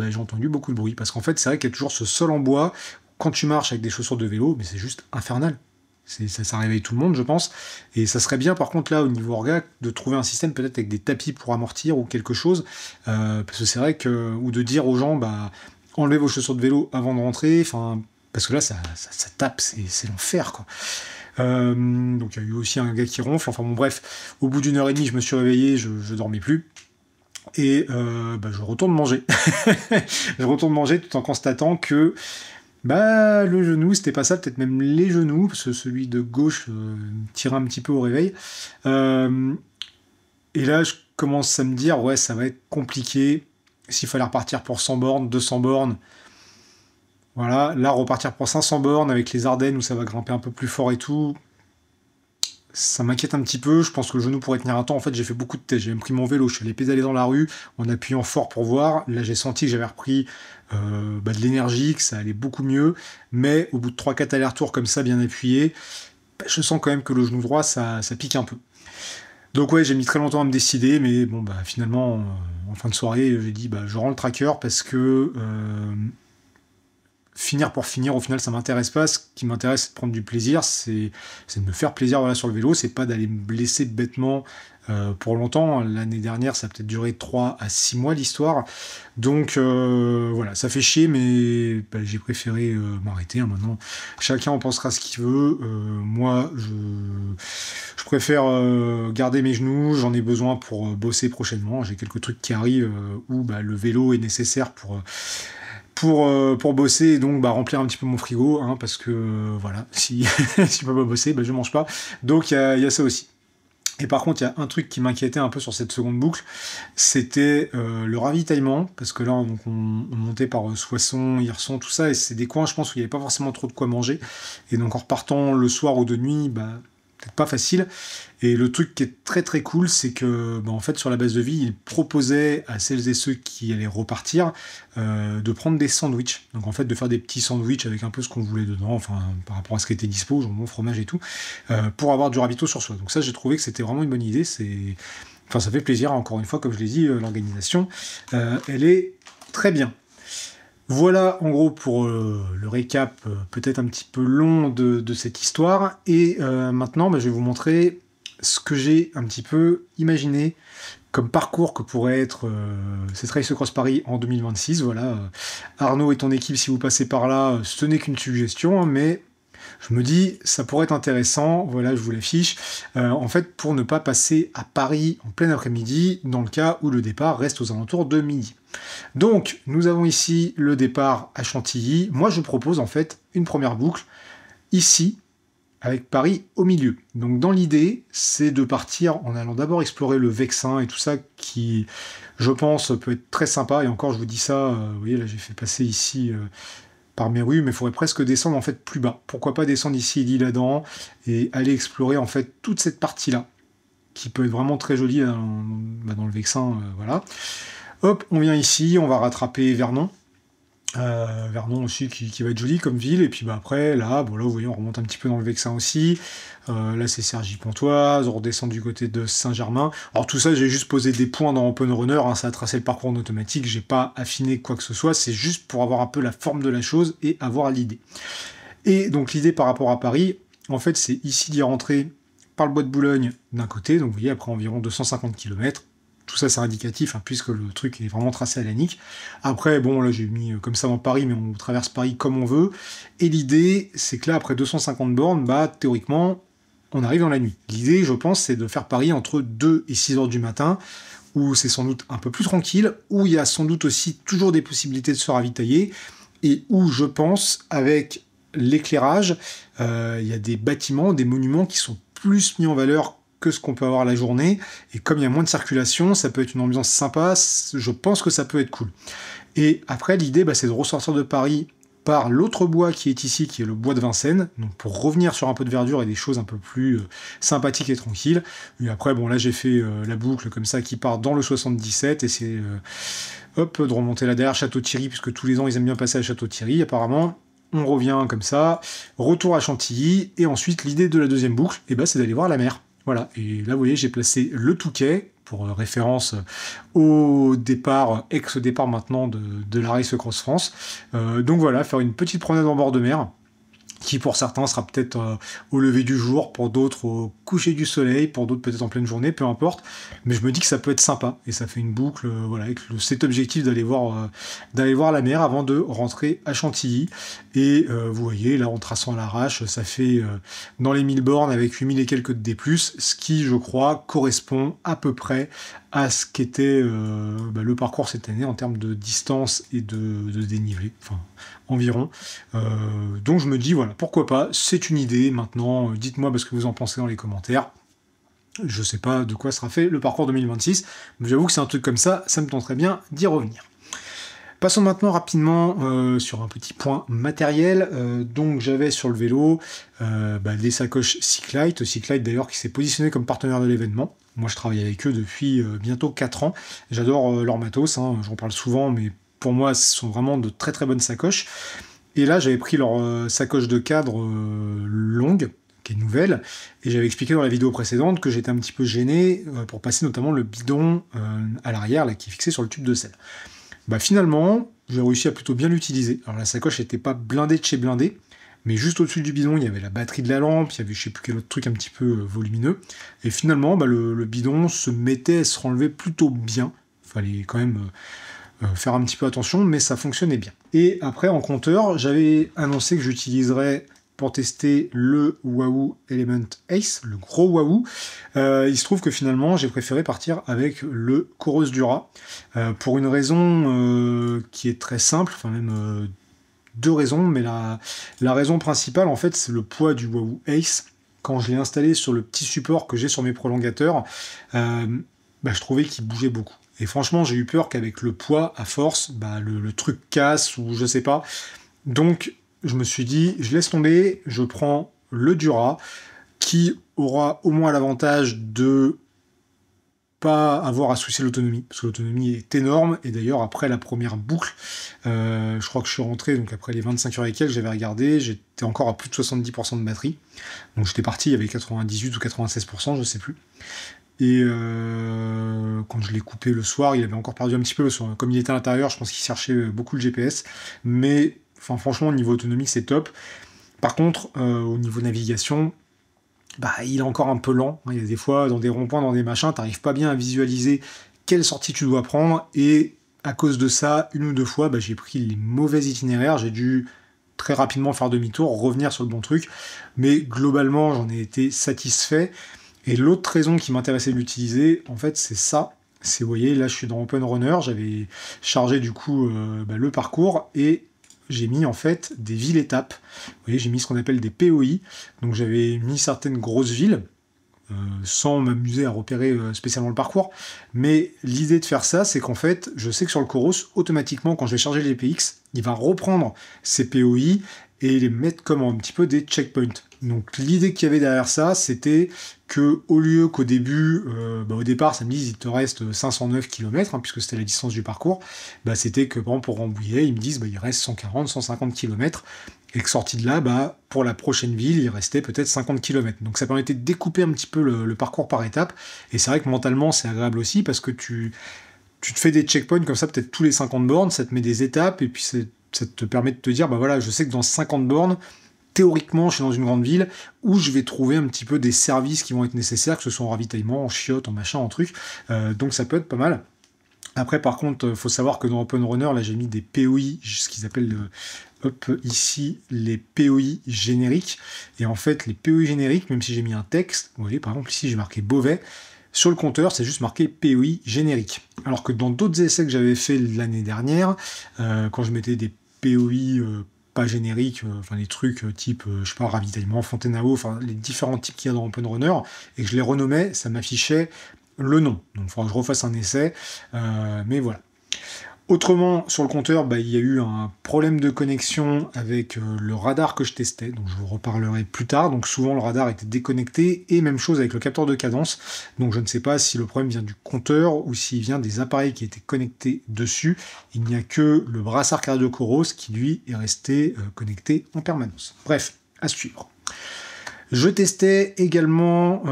j'ai entendu beaucoup de bruit, parce qu'en fait, c'est vrai qu'il y a toujours ce sol en bois. Quand tu marches avec des chaussures de vélo, mais c'est juste infernal. Ça réveille tout le monde, je pense. Et ça serait bien, par contre, là, au niveau orga, de trouver un système peut-être avec des tapis pour amortir ou quelque chose. Parce que c'est vrai que... Ou de dire aux gens, enlevez vos chaussures de vélo avant de rentrer. Parce que là, ça tape, c'est l'enfer, quoi. Donc il y a eu aussi un gars qui ronfle. Enfin bon, bref. Au bout d'une heure et demie, je me suis réveillé, je dormais plus. Et je retourne manger. Je retourne manger tout en constatant que... le genou, c'était pas ça, peut-être même les genoux, parce que celui de gauche tire un petit peu au réveil. Et là, je commence à me dire, ouais, ça va être compliqué. S'il fallait repartir pour 100 bornes, 200 bornes, voilà. Là, repartir pour 500 bornes avec les Ardennes où ça va grimper un peu plus fort et tout, ça m'inquiète un petit peu. Je pense que le genou pourrait tenir un temps. En fait, j'ai fait beaucoup de tests. J'ai même pris mon vélo, je suis allé pédaler dans la rue en appuyant fort pour voir. Là, j'ai senti que j'avais repris de l'énergie, que ça allait beaucoup mieux. Mais au bout de 3-4 allers-retours comme ça, bien appuyé, je sens quand même que le genou droit, ça pique un peu. Donc ouais, j'ai mis très longtemps à me décider, mais finalement, en fin de soirée, j'ai dit je rends le tracker parce que finir pour finir, au final, ça m'intéresse pas. Ce qui m'intéresse, c'est de prendre du plaisir, c'est de me faire plaisir sur le vélo, c'est pas d'aller me blesser bêtement pour longtemps. L'année dernière, ça a peut-être duré 3 à 6 mois l'histoire. Donc voilà, ça fait chier, mais j'ai préféré m'arrêter. Hein, maintenant, chacun en pensera ce qu'il veut. Moi, je préfère garder mes genoux, j'en ai besoin pour bosser prochainement. J'ai quelques trucs qui arrivent où le vélo est nécessaire pour bosser et donc remplir un petit peu mon frigo, hein, parce que voilà, si je peux pas bosser, je mange pas. Donc il y a ça aussi. Et par contre, il y a un truc qui m'inquiétait un peu sur cette seconde boucle, c'était le ravitaillement, parce que là, on montait par Soissons, Hirson, tout ça, et c'est des coins, je pense, où il n'y avait pas forcément trop de quoi manger. Et donc en repartant le soir ou de nuit, peut-être pas facile. Et le truc qui est très très cool, c'est que en fait sur la base de vie, il proposait à celles et ceux qui allaient repartir de prendre des sandwichs. Donc en fait de faire des petits sandwichs avec un peu ce qu'on voulait dedans, enfin par rapport à ce qui était dispo, jambon, fromage et tout, pour avoir du ravito sur soi. Donc ça j'ai trouvé que c'était vraiment une bonne idée. Ça fait plaisir, encore une fois, comme je l'ai dit, l'organisation, elle est très bien. Voilà en gros pour le récap peut-être un petit peu long de cette histoire. Et maintenant, je vais vous montrer ce que j'ai un petit peu imaginé comme parcours que pourrait être cette Race Cross Paris en 2026. Voilà, Arnaud et ton équipe, si vous passez par là, ce n'est qu'une suggestion, hein, mais je me dis, ça pourrait être intéressant, voilà, je vous l'affiche, en fait, pour ne pas passer à Paris en plein après-midi, dans le cas où le départ reste aux alentours de midi. Donc, nous avons ici le départ à Chantilly. Moi, je propose en fait une première boucle, ici, avec Paris au milieu. Donc, dans l'idée, c'est de partir en allant d'abord explorer le Vexin et tout ça, qui, je pense, peut être très sympa. Et encore, je vous dis ça, vous voyez, là, j'ai fait passer ici... par mes rues, mais il faudrait presque descendre en fait plus bas. Pourquoi pas descendre ici, l'île Adam, et aller explorer en fait toute cette partie-là. qui peut être vraiment très joli dans le Vexin, voilà. Hop, on vient ici, on va rattraper Vernon. Vernon aussi qui va être joli comme ville, et puis après là, bon là vous voyez on remonte un petit peu dans le Vexin aussi, là c'est Cergy-Pontoise, on redescend du côté de Saint-Germain. Alors tout ça j'ai juste posé des points dans Open Runner, hein, ça a tracé le parcours en automatique, j'ai pas affiné quoi que ce soit, c'est juste pour avoir un peu la forme de la chose et avoir l'idée. Et donc l'idée par rapport à Paris, en fait c'est ici d'y rentrer par le bois de Boulogne d'un côté, donc vous voyez après environ 250 km. Tout ça, c'est indicatif, hein, puisque le truc est vraiment tracé à la nique. Après, bon, là, j'ai mis comme ça dans Paris, mais on traverse Paris comme on veut. Et l'idée, c'est que là, après 250 bornes, bah, théoriquement, on arrive dans la nuit. L'idée, je pense, c'est de faire Paris entre 2 et 6 heures du matin, où c'est sans doute un peu plus tranquille, où il y a sans doute aussi toujours des possibilités de se ravitailler, et où, je pense, avec l'éclairage, il y a des bâtiments, des monuments qui sont plus mis en valeur que ce qu'on peut avoir la journée, et comme il y a moins de circulation, ça peut être une ambiance sympa, je pense que ça peut être cool. Et après, l'idée, c'est de ressortir de Paris par l'autre bois qui est ici, qui est le bois de Vincennes, donc pour revenir sur un peu de verdure et des choses un peu plus sympathiques et tranquilles. Et après, bon, là, j'ai fait la boucle comme ça qui part dans le 77, et c'est de remonter là derrière Château-Thierry, puisque tous les ans, ils aiment bien passer à Château-Thierry, apparemment. On revient comme ça, retour à Chantilly, et ensuite, l'idée de la deuxième boucle, c'est d'aller voir la mer. Voilà, et là vous voyez j'ai placé le Touquet, pour référence au départ, ex-départ maintenant de la Race Cross France. Donc voilà, faire une petite promenade en bord de mer, qui pour certains sera peut-être au lever du jour, pour d'autres au coucher du soleil, pour d'autres peut-être en pleine journée, peu importe. Mais je me dis que ça peut être sympa, et ça fait une boucle avec cet objectif d'aller voir la mer avant de rentrer à Chantilly. Et vous voyez, là en traçant à l'arrache, ça fait dans les 1000 bornes avec 8000 et quelques de D+, ce qui, je crois, correspond à peu près à ce qu'était le parcours cette année en termes de distance et de dénivelé, enfin environ. Donc je me dis, voilà, pourquoi pas, c'est une idée. Maintenant, dites-moi ce que vous en pensez dans les commentaires. Je sais pas de quoi sera fait le parcours 2026, mais j'avoue que c'est un truc comme ça, ça me tenterait bien d'y revenir. Passons maintenant rapidement sur un petit point matériel. Donc j'avais sur le vélo des sacoches Cyclite d'ailleurs qui s'est positionné comme partenaire de l'événement. Moi je travaille avec eux depuis bientôt 4 ans. J'adore leur matos, j'en parle souvent, mais pour moi ce sont vraiment de très très bonnes sacoches. Et là j'avais pris leur sacoche de cadre longue, qui est nouvelle, et j'avais expliqué dans la vidéo précédente que j'étais un petit peu gêné pour passer notamment le bidon à l'arrière, là, qui est fixé sur le tube de sel. Finalement, j'ai réussi à plutôt bien l'utiliser. Alors la sacoche n'était pas blindée de chez blindé, mais juste au-dessus du bidon, il y avait la batterie de la lampe, il y avait je sais plus quel autre truc un petit peu volumineux, et finalement, le bidon se mettait à se renlever plutôt bien. Il fallait quand même faire un petit peu attention, mais ça fonctionnait bien. Et après, en compteur, j'avais annoncé que j'utiliserais pour tester le Wahoo Element Ace, le gros Wahoo. Il se trouve que finalement, j'ai préféré partir avec le Coros Dura, pour une raison qui est très simple, enfin même deux raisons, mais la raison principale, en fait, c'est le poids du Wahoo Ace. Quand je l'ai installé sur le petit support que j'ai sur mes prolongateurs, je trouvais qu'il bougeait beaucoup. Et franchement, j'ai eu peur qu'avec le poids, à force, le truc casse, ou je sais pas. Donc, je me suis dit, je laisse tomber, je prends le Dura, qui aura au moins l'avantage de pas avoir à soucier l'autonomie, parce que l'autonomie est énorme, et d'ailleurs, après la première boucle, je crois que je suis rentré, donc après les 25 heures et quelques, j'avais regardé, j'étais encore à plus de 70% de batterie, donc j'étais parti avec 98 ou 96%, je sais plus. Et quand je l'ai coupé le soir, il avait encore perdu un petit peu, parce que comme il était à l'intérieur, je pense qu'il cherchait beaucoup le GPS, mais franchement, au niveau autonomie, c'est top. Par contre, au niveau navigation, il est encore un peu lent. Il y a des fois, dans des ronds-points, dans des machins, t'arrives pas bien à visualiser quelle sortie tu dois prendre, et à cause de ça, une ou deux fois, j'ai pris les mauvais itinéraires, j'ai dû très rapidement faire demi-tour, revenir sur le bon truc, mais globalement, j'en ai été satisfait. Et l'autre raison qui m'intéressait de l'utiliser, en fait, c'est ça. C'est, vous voyez, là, je suis dans Open Runner, j'avais chargé du coup le parcours, et j'ai mis en fait des villes-étapes. Vous voyez, j'ai mis ce qu'on appelle des POI. Donc j'avais mis certaines grosses villes, sans m'amuser à repérer spécialement le parcours. Mais l'idée de faire ça, c'est qu'en fait, je sais que sur le Coros, automatiquement, quand je vais charger les PX, il va reprendre ces POI et les mettre comme un petit peu des checkpoints. Donc l'idée qu'il y avait derrière ça, c'était que au lieu qu'au début, au départ, ça me dise il te reste 509 km, puisque c'était la distance du parcours, c'était que par exemple, pour Rambouillet, ils me disent il reste 140, 150 km, et que sorti de là, pour la prochaine ville, il restait peut-être 50 km. Donc ça permettait de découper un petit peu le parcours par étapes, et c'est vrai que mentalement, c'est agréable aussi, parce que tu te fais des checkpoints comme ça, peut-être tous les 50 bornes, ça te met des étapes, et puis ça te permet de te dire, voilà, je sais que dans 50 bornes, théoriquement, je suis dans une grande ville où je vais trouver un petit peu des services qui vont être nécessaires, que ce soit en ravitaillement, en chiottes, en machin, en truc. Donc ça peut être pas mal. Après, par contre, il faut savoir que dans Open Runner, là, j'ai mis des POI, ce qu'ils appellent ici les POI génériques. Et en fait, les POI génériques, même si j'ai mis un texte, vous voyez, par exemple, ici, j'ai marqué Beauvais. Sur le compteur, c'est juste marqué POI générique. Alors que dans d'autres essais que j'avais fait l'année dernière, quand je mettais des POI pas génériques, les trucs type, je sais pas, ravitaillement, Fontaine à eau, les différents types qu'il y a dans Open Runner, et que je les renommais, ça m'affichait le nom. Donc il faudra que je refasse un essai, mais voilà. Autrement, sur le compteur, il y a eu un problème de connexion avec le radar que je testais, donc je vous reparlerai plus tard. Donc souvent le radar était déconnecté, et même chose avec le capteur de cadence. Donc je ne sais pas si le problème vient du compteur ou s'il vient des appareils qui étaient connectés dessus. Il n'y a que le brassard Cardiocoros qui lui est resté connecté en permanence. Bref, à suivre. Je testais également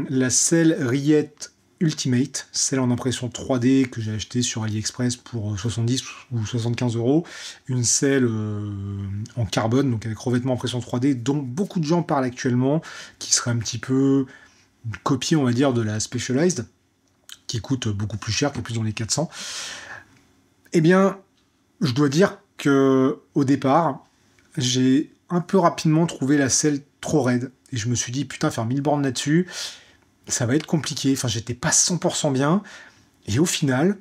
la selle Riette Ultimate, celle en impression 3D que j'ai acheté sur AliExpress pour 70 ou 75 €. Une selle en carbone, donc avec revêtement impression 3D, dont beaucoup de gens parlent actuellement, qui serait un petit peu une copie, on va dire, de la Specialized, qui coûte beaucoup plus cher, qui est plus dans les 400. Eh bien, je dois dire que au départ, j'ai un peu rapidement trouvé la selle trop raide. Et je me suis dit, putain, faire 1000 bornes là-dessus, ça va être compliqué. Enfin, j'étais pas 100% bien. Et au final,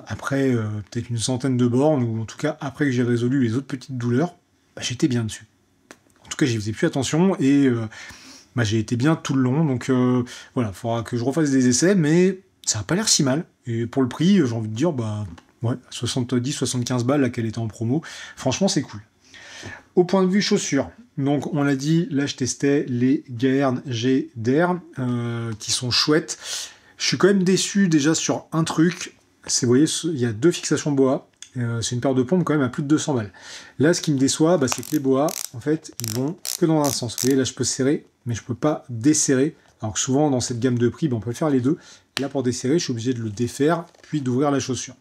après peut-être une centaine de bornes, ou en tout cas après que j'ai résolu les autres petites douleurs, j'étais bien dessus. En tout cas, j'y faisais plus attention et j'ai été bien tout le long. Donc voilà, il faudra que je refasse des essais, mais ça n'a pas l'air si mal. Et pour le prix, j'ai envie de dire, 70-75 balles, là qu'elle était en promo. Franchement, c'est cool. Au point de vue chaussures, donc on l'a dit, là je testais les Gaern G d'Air qui sont chouettes. Je suis quand même déçu déjà sur un truc, c'est, vous voyez, il y a 2 fixations boa, c'est une paire de pompes quand même à plus de 200 balles. Là ce qui me déçoit, c'est que les boas, en fait, ils vont que dans un sens. Vous voyez, là je peux serrer, mais je peux pas desserrer, alors que souvent dans cette gamme de prix, on peut faire les deux. Là pour desserrer, je suis obligé de le défaire, puis d'ouvrir la chaussure.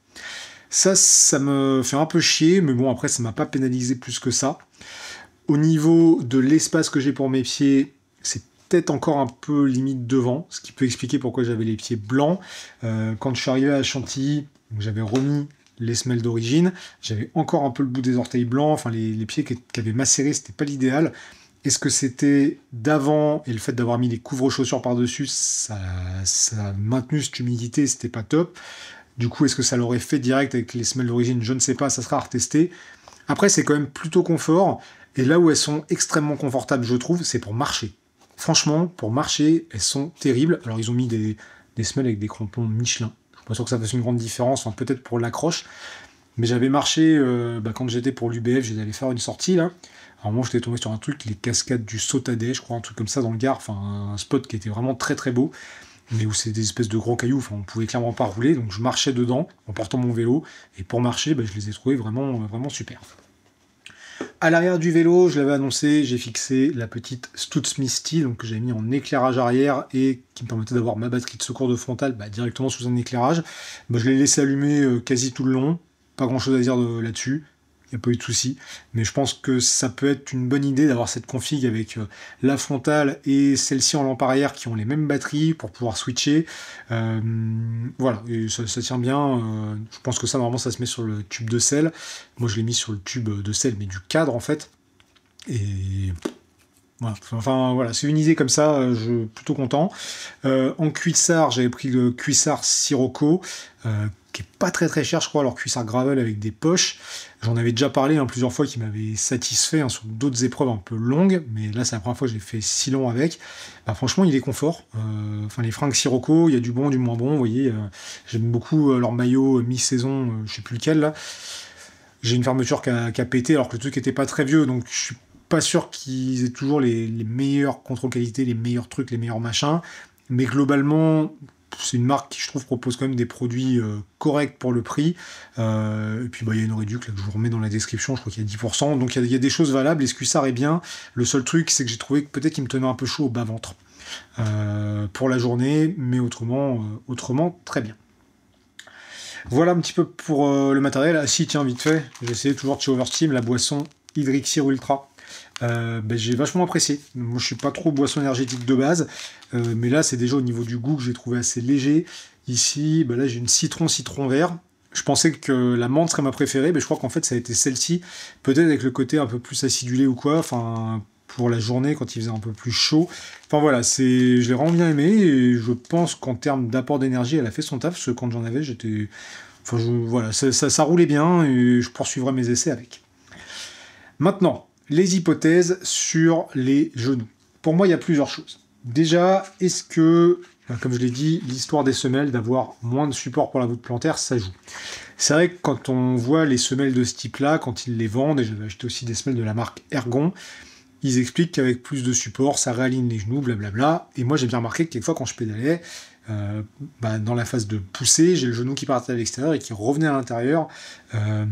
Ça me fait un peu chier, mais bon, après, ça m'a pas pénalisé plus que ça. Au niveau de l'espace que j'ai pour mes pieds, c'est peut-être encore un peu limite devant, ce qui peut expliquer pourquoi j'avais les pieds blancs. Quand je suis arrivé à Chantilly, j'avais remis les semelles d'origine, j'avais encore un peu le bout des orteils blancs, enfin les pieds qui avaient macéré, c'était pas l'idéal. Est-ce que c'était d'avant, et le fait d'avoir mis les couvre-chaussures par-dessus, ça a maintenu cette humidité, c'était pas top. Du coup, est-ce que ça l'aurait fait direct avec les semelles d'origine? Je ne sais pas, ça sera à retester. Après, c'est quand même plutôt confort. Et là où elles sont extrêmement confortables, je trouve, c'est pour marcher. Franchement, pour marcher, elles sont terribles. Alors, ils ont mis des semelles avec des crampons Michelin. Je suis pas sûr que ça fasse une grande différence, peut-être pour l'accroche. Mais j'avais marché, quand j'étais pour l'UBF, j'étais allé faire une sortie, là. À un moment, j'étais tombé sur un truc, les cascades du Sautadet, je crois, un truc comme ça dans le Gard. Enfin, un spot qui était vraiment très très beau, mais où c'est des espèces de gros cailloux, on pouvait clairement pas rouler, donc je marchais dedans en portant mon vélo, et pour marcher, je les ai trouvés vraiment, vraiment super. À l'arrière du vélo, je l'avais annoncé, j'ai fixé la petite Stutz Misty, donc que j'ai mis en éclairage arrière et qui me permettait d'avoir ma batterie de secours de frontale directement sous un éclairage. Je l'ai laissé allumer quasi tout le long, pas grand chose à dire là-dessus. Il n'y a pas eu de souci, mais je pense que ça peut être une bonne idée d'avoir cette config avec la frontale et celle-ci en lampe arrière qui ont les mêmes batteries pour pouvoir switcher. Voilà, et ça tient bien. Je pense que ça, normalement, ça se met sur le tube de selle. Moi, je l'ai mis sur le tube de selle, mais du cadre, en fait. Et voilà, voilà, c'est une idée comme ça, je suis plutôt content. En cuissard, j'avais pris le cuissard Sirocco, qui est pas très très cher, je crois, alors cuissard gravel avec des poches. J'en avais déjà parlé plusieurs fois, qui m'avait satisfait sur d'autres épreuves un peu longues, mais là c'est la première fois que j'ai fait si long avec. Franchement, il est confort. Les fringues Sirocco, il y a du bon, du moins bon. Vous voyez, j'aime beaucoup leur maillot mi-saison, je sais plus lequel là. J'ai une fermeture qui a pété alors que le truc était pas très vieux, donc je suis pas sûr qu'ils aient toujours les meilleurs contrôles qualité, les meilleurs trucs, les meilleurs machins, mais globalement, c'est une marque qui, je trouve, propose quand même des produits corrects pour le prix. Et puis, il y a une réduc là, que je vous remets dans la description, je crois qu'il y a 10%. Donc, il y a des choses valables. Et ce Cuissard est bien. Le seul truc, c'est que j'ai trouvé que peut-être qu'il me tenait un peu chaud au bas-ventre pour la journée, mais autrement, très bien. Voilà un petit peu pour le matériel. Ah si, tiens, vite fait, j'ai essayé toujours de chez Oversteam, la boisson Hydrixir Ultra. J'ai vachement apprécié. Moi, je suis pas trop boisson énergétique de base, mais là, c'est déjà au niveau du goût que j'ai trouvé assez léger. Ici, là, j'ai une citron vert. Je pensais que la menthe serait ma préférée, mais je crois qu'en fait, ça a été celle-ci. Peut-être avec le côté un peu plus acidulé ou quoi, enfin, pour la journée, quand il faisait un peu plus chaud. Enfin voilà, je l'ai vraiment bien aimé, et je pense qu'en termes d'apport d'énergie, elle a fait son taf, parce que quand j'en avais, j'étais... Enfin, voilà, ça roulait bien, et je poursuivrai mes essais avec. Maintenant, les hypothèses sur les genoux. Pour moi, il y a plusieurs choses. Déjà, est-ce que, comme je l'ai dit, l'histoire des semelles, d'avoir moins de support pour la voûte plantaire, ça joue. C'est vrai que quand on voit les semelles de ce type-là, quand ils les vendent, et j'avais acheté aussi des semelles de la marque Ergon, ils expliquent qu'avec plus de support, ça réaligne les genoux, blablabla. Et moi, j'ai bien remarqué que quelquefois, quand je pédalais, dans la phase de poussée, j'ai le genou qui partait à l'extérieur et qui revenait à l'intérieur en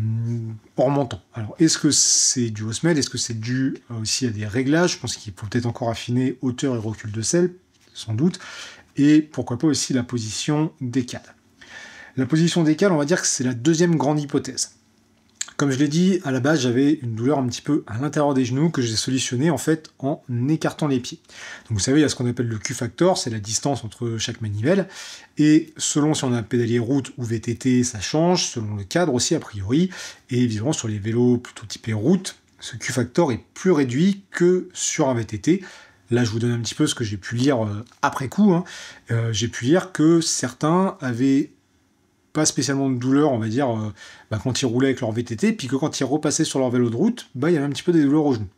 remontant. Alors, est-ce que c'est dû aux semelles? Est-ce que c'est dû aussi à des réglages? Je pense qu'il faut peut-être encore affiner hauteur et recul de selle, sans doute. Et pourquoi pas aussi la position des cales. La position des cales, on va dire que c'est la deuxième grande hypothèse. Comme je l'ai dit, à la base, j'avais une douleur un petit peu à l'intérieur des genoux que j'ai solutionné en fait en écartant les pieds. Donc vous savez, il y a ce qu'on appelle le Q-factor, c'est la distance entre chaque manivelle. Et selon si on a pédalier route ou VTT, ça change, selon le cadre aussi a priori. Et évidemment, sur les vélos plutôt typés route, ce Q-factor est plus réduit que sur un VTT. Là, je vous donne un petit peu ce que j'ai pu lire après coup. J'ai pu lire que certains avaient pas spécialement de douleur, on va dire, quand ils roulaient avec leur VTT, puis que quand ils repassaient sur leur vélo de route, il y avait un petit peu des douleurs aux genoux.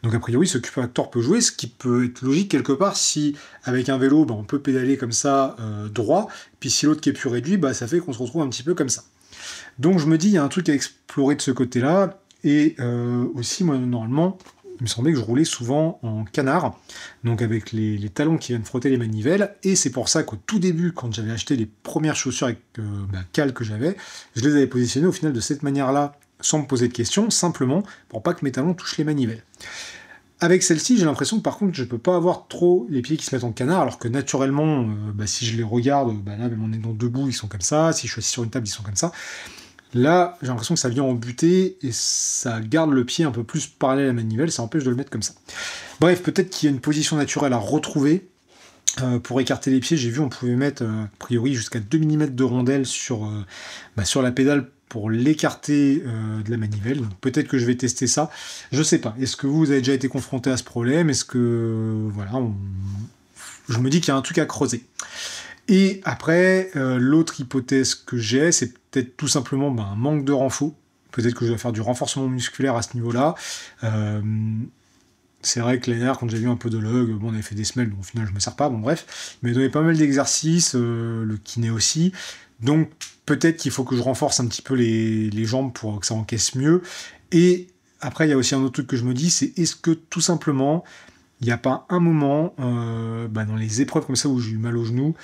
Donc a priori, ce Q-factor peut jouer, ce qui peut être logique quelque part, si avec un vélo, on peut pédaler comme ça, droit, puis si l'autre qui est plus réduit, ça fait qu'on se retrouve un petit peu comme ça. Donc je me dis, il y a un truc à explorer de ce côté-là, et aussi, moi, normalement, il me semblait que je roulais souvent en canard, donc avec les talons qui viennent frotter les manivelles, et c'est pour ça qu'au tout début, quand j'avais acheté les premières chaussures avec cales que j'avais, je les avais positionnées au final de cette manière-là, sans me poser de questions, simplement pour pas que mes talons touchent les manivelles. Avec celle-ci, j'ai l'impression que par contre, je peux pas avoir trop les pieds qui se mettent en canard, alors que naturellement, si je les regarde, là, même en étant debout, ils sont comme ça, si je suis assis sur une table, ils sont comme ça. Là, j'ai l'impression que ça vient en butée et ça garde le pied un peu plus parallèle à la manivelle, ça empêche de le mettre comme ça. Bref, peut-être qu'il y a une position naturelle à retrouver pour écarter les pieds. J'ai vu on pouvait mettre a priori jusqu'à 2 mm de rondelle sur la pédale pour l'écarter de la manivelle. Donc peut-être que je vais tester ça. Je sais pas. Est-ce que vous avez déjà été confronté à ce problème? Est-ce que je me dis qu'il y a un truc à creuser. Et après, l'autre hypothèse que j'ai, c'est peut-être tout simplement un manque de renfort. Peut-être que je dois faire du renforcement musculaire à ce niveau-là. C'est vrai que l'année dernière, quand j'ai vu un podologue, on avait fait des semelles, donc au final je me sers pas, bref. Il m'a donné pas mal d'exercices, le kiné aussi. Donc peut-être qu'il faut que je renforce un petit peu les jambes pour que ça encaisse mieux. Et après, il y a aussi un autre truc que je me dis, c'est est-ce que tout simplement, il n'y a pas un moment, dans les épreuves comme ça où j'ai eu mal au genou,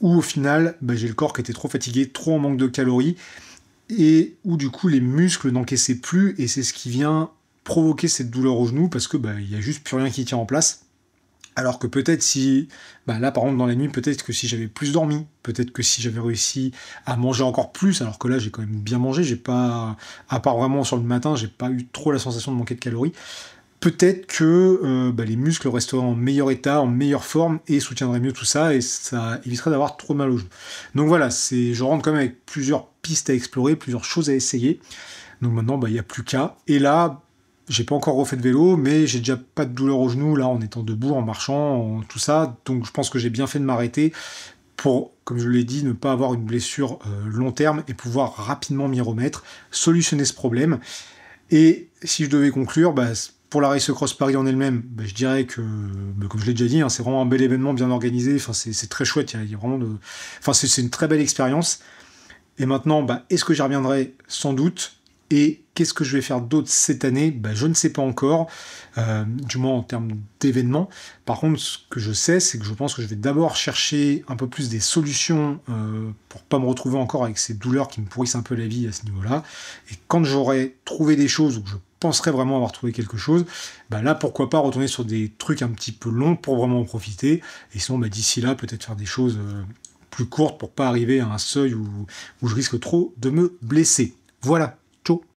où au final, j'ai le corps qui était trop fatigué, trop en manque de calories, et où du coup les muscles n'encaissaient plus, et c'est ce qui vient provoquer cette douleur au genou, parce que il n'y a juste plus rien qui tient en place. Alors que peut-être si, là par exemple dans la nuit, peut-être que si j'avais plus dormi, peut-être que si j'avais réussi à manger encore plus, alors que là j'ai quand même bien mangé, j'ai pas, à part vraiment sur le matin, j'ai pas eu trop la sensation de manquer de calories, peut-être que les muscles resteraient en meilleur état, en meilleure forme, et soutiendraient mieux tout ça, et ça éviterait d'avoir trop mal au genou. Donc voilà, je rentre quand même avec plusieurs pistes à explorer, plusieurs choses à essayer. Donc maintenant, il n'y a plus qu'à. Et là, j'ai pas encore refait de vélo, mais j'ai déjà pas de douleur au genou, là, en étant debout, en marchant, tout ça. Donc je pense que j'ai bien fait de m'arrêter pour, comme je l'ai dit, ne pas avoir une blessure long terme et pouvoir rapidement m'y remettre, solutionner ce problème. Et si je devais conclure, pour la Race Cross Paris en elle-même, je dirais que, comme je l'ai déjà dit, c'est vraiment un bel événement bien organisé, c'est très chouette, il y a vraiment c'est une très belle expérience. Et maintenant, est-ce que j'y reviendrai? Sans doute. Et qu'est-ce que je vais faire d'autre cette année? Bah, je ne sais pas encore, du moins en termes d'événements. Par contre, ce que je sais, c'est que je pense que je vais d'abord chercher un peu plus des solutions pour pas me retrouver encore avec ces douleurs qui me pourrissent un peu la vie à ce niveau-là. Et quand j'aurai trouvé des choses, ou que je penserai vraiment avoir trouvé quelque chose, bah là, pourquoi pas retourner sur des trucs un petit peu longs pour vraiment en profiter. Et sinon, bah, d'ici là, peut-être faire des choses plus courtes pour pas arriver à un seuil où je risque trop de me blesser. Voilà. Ciao.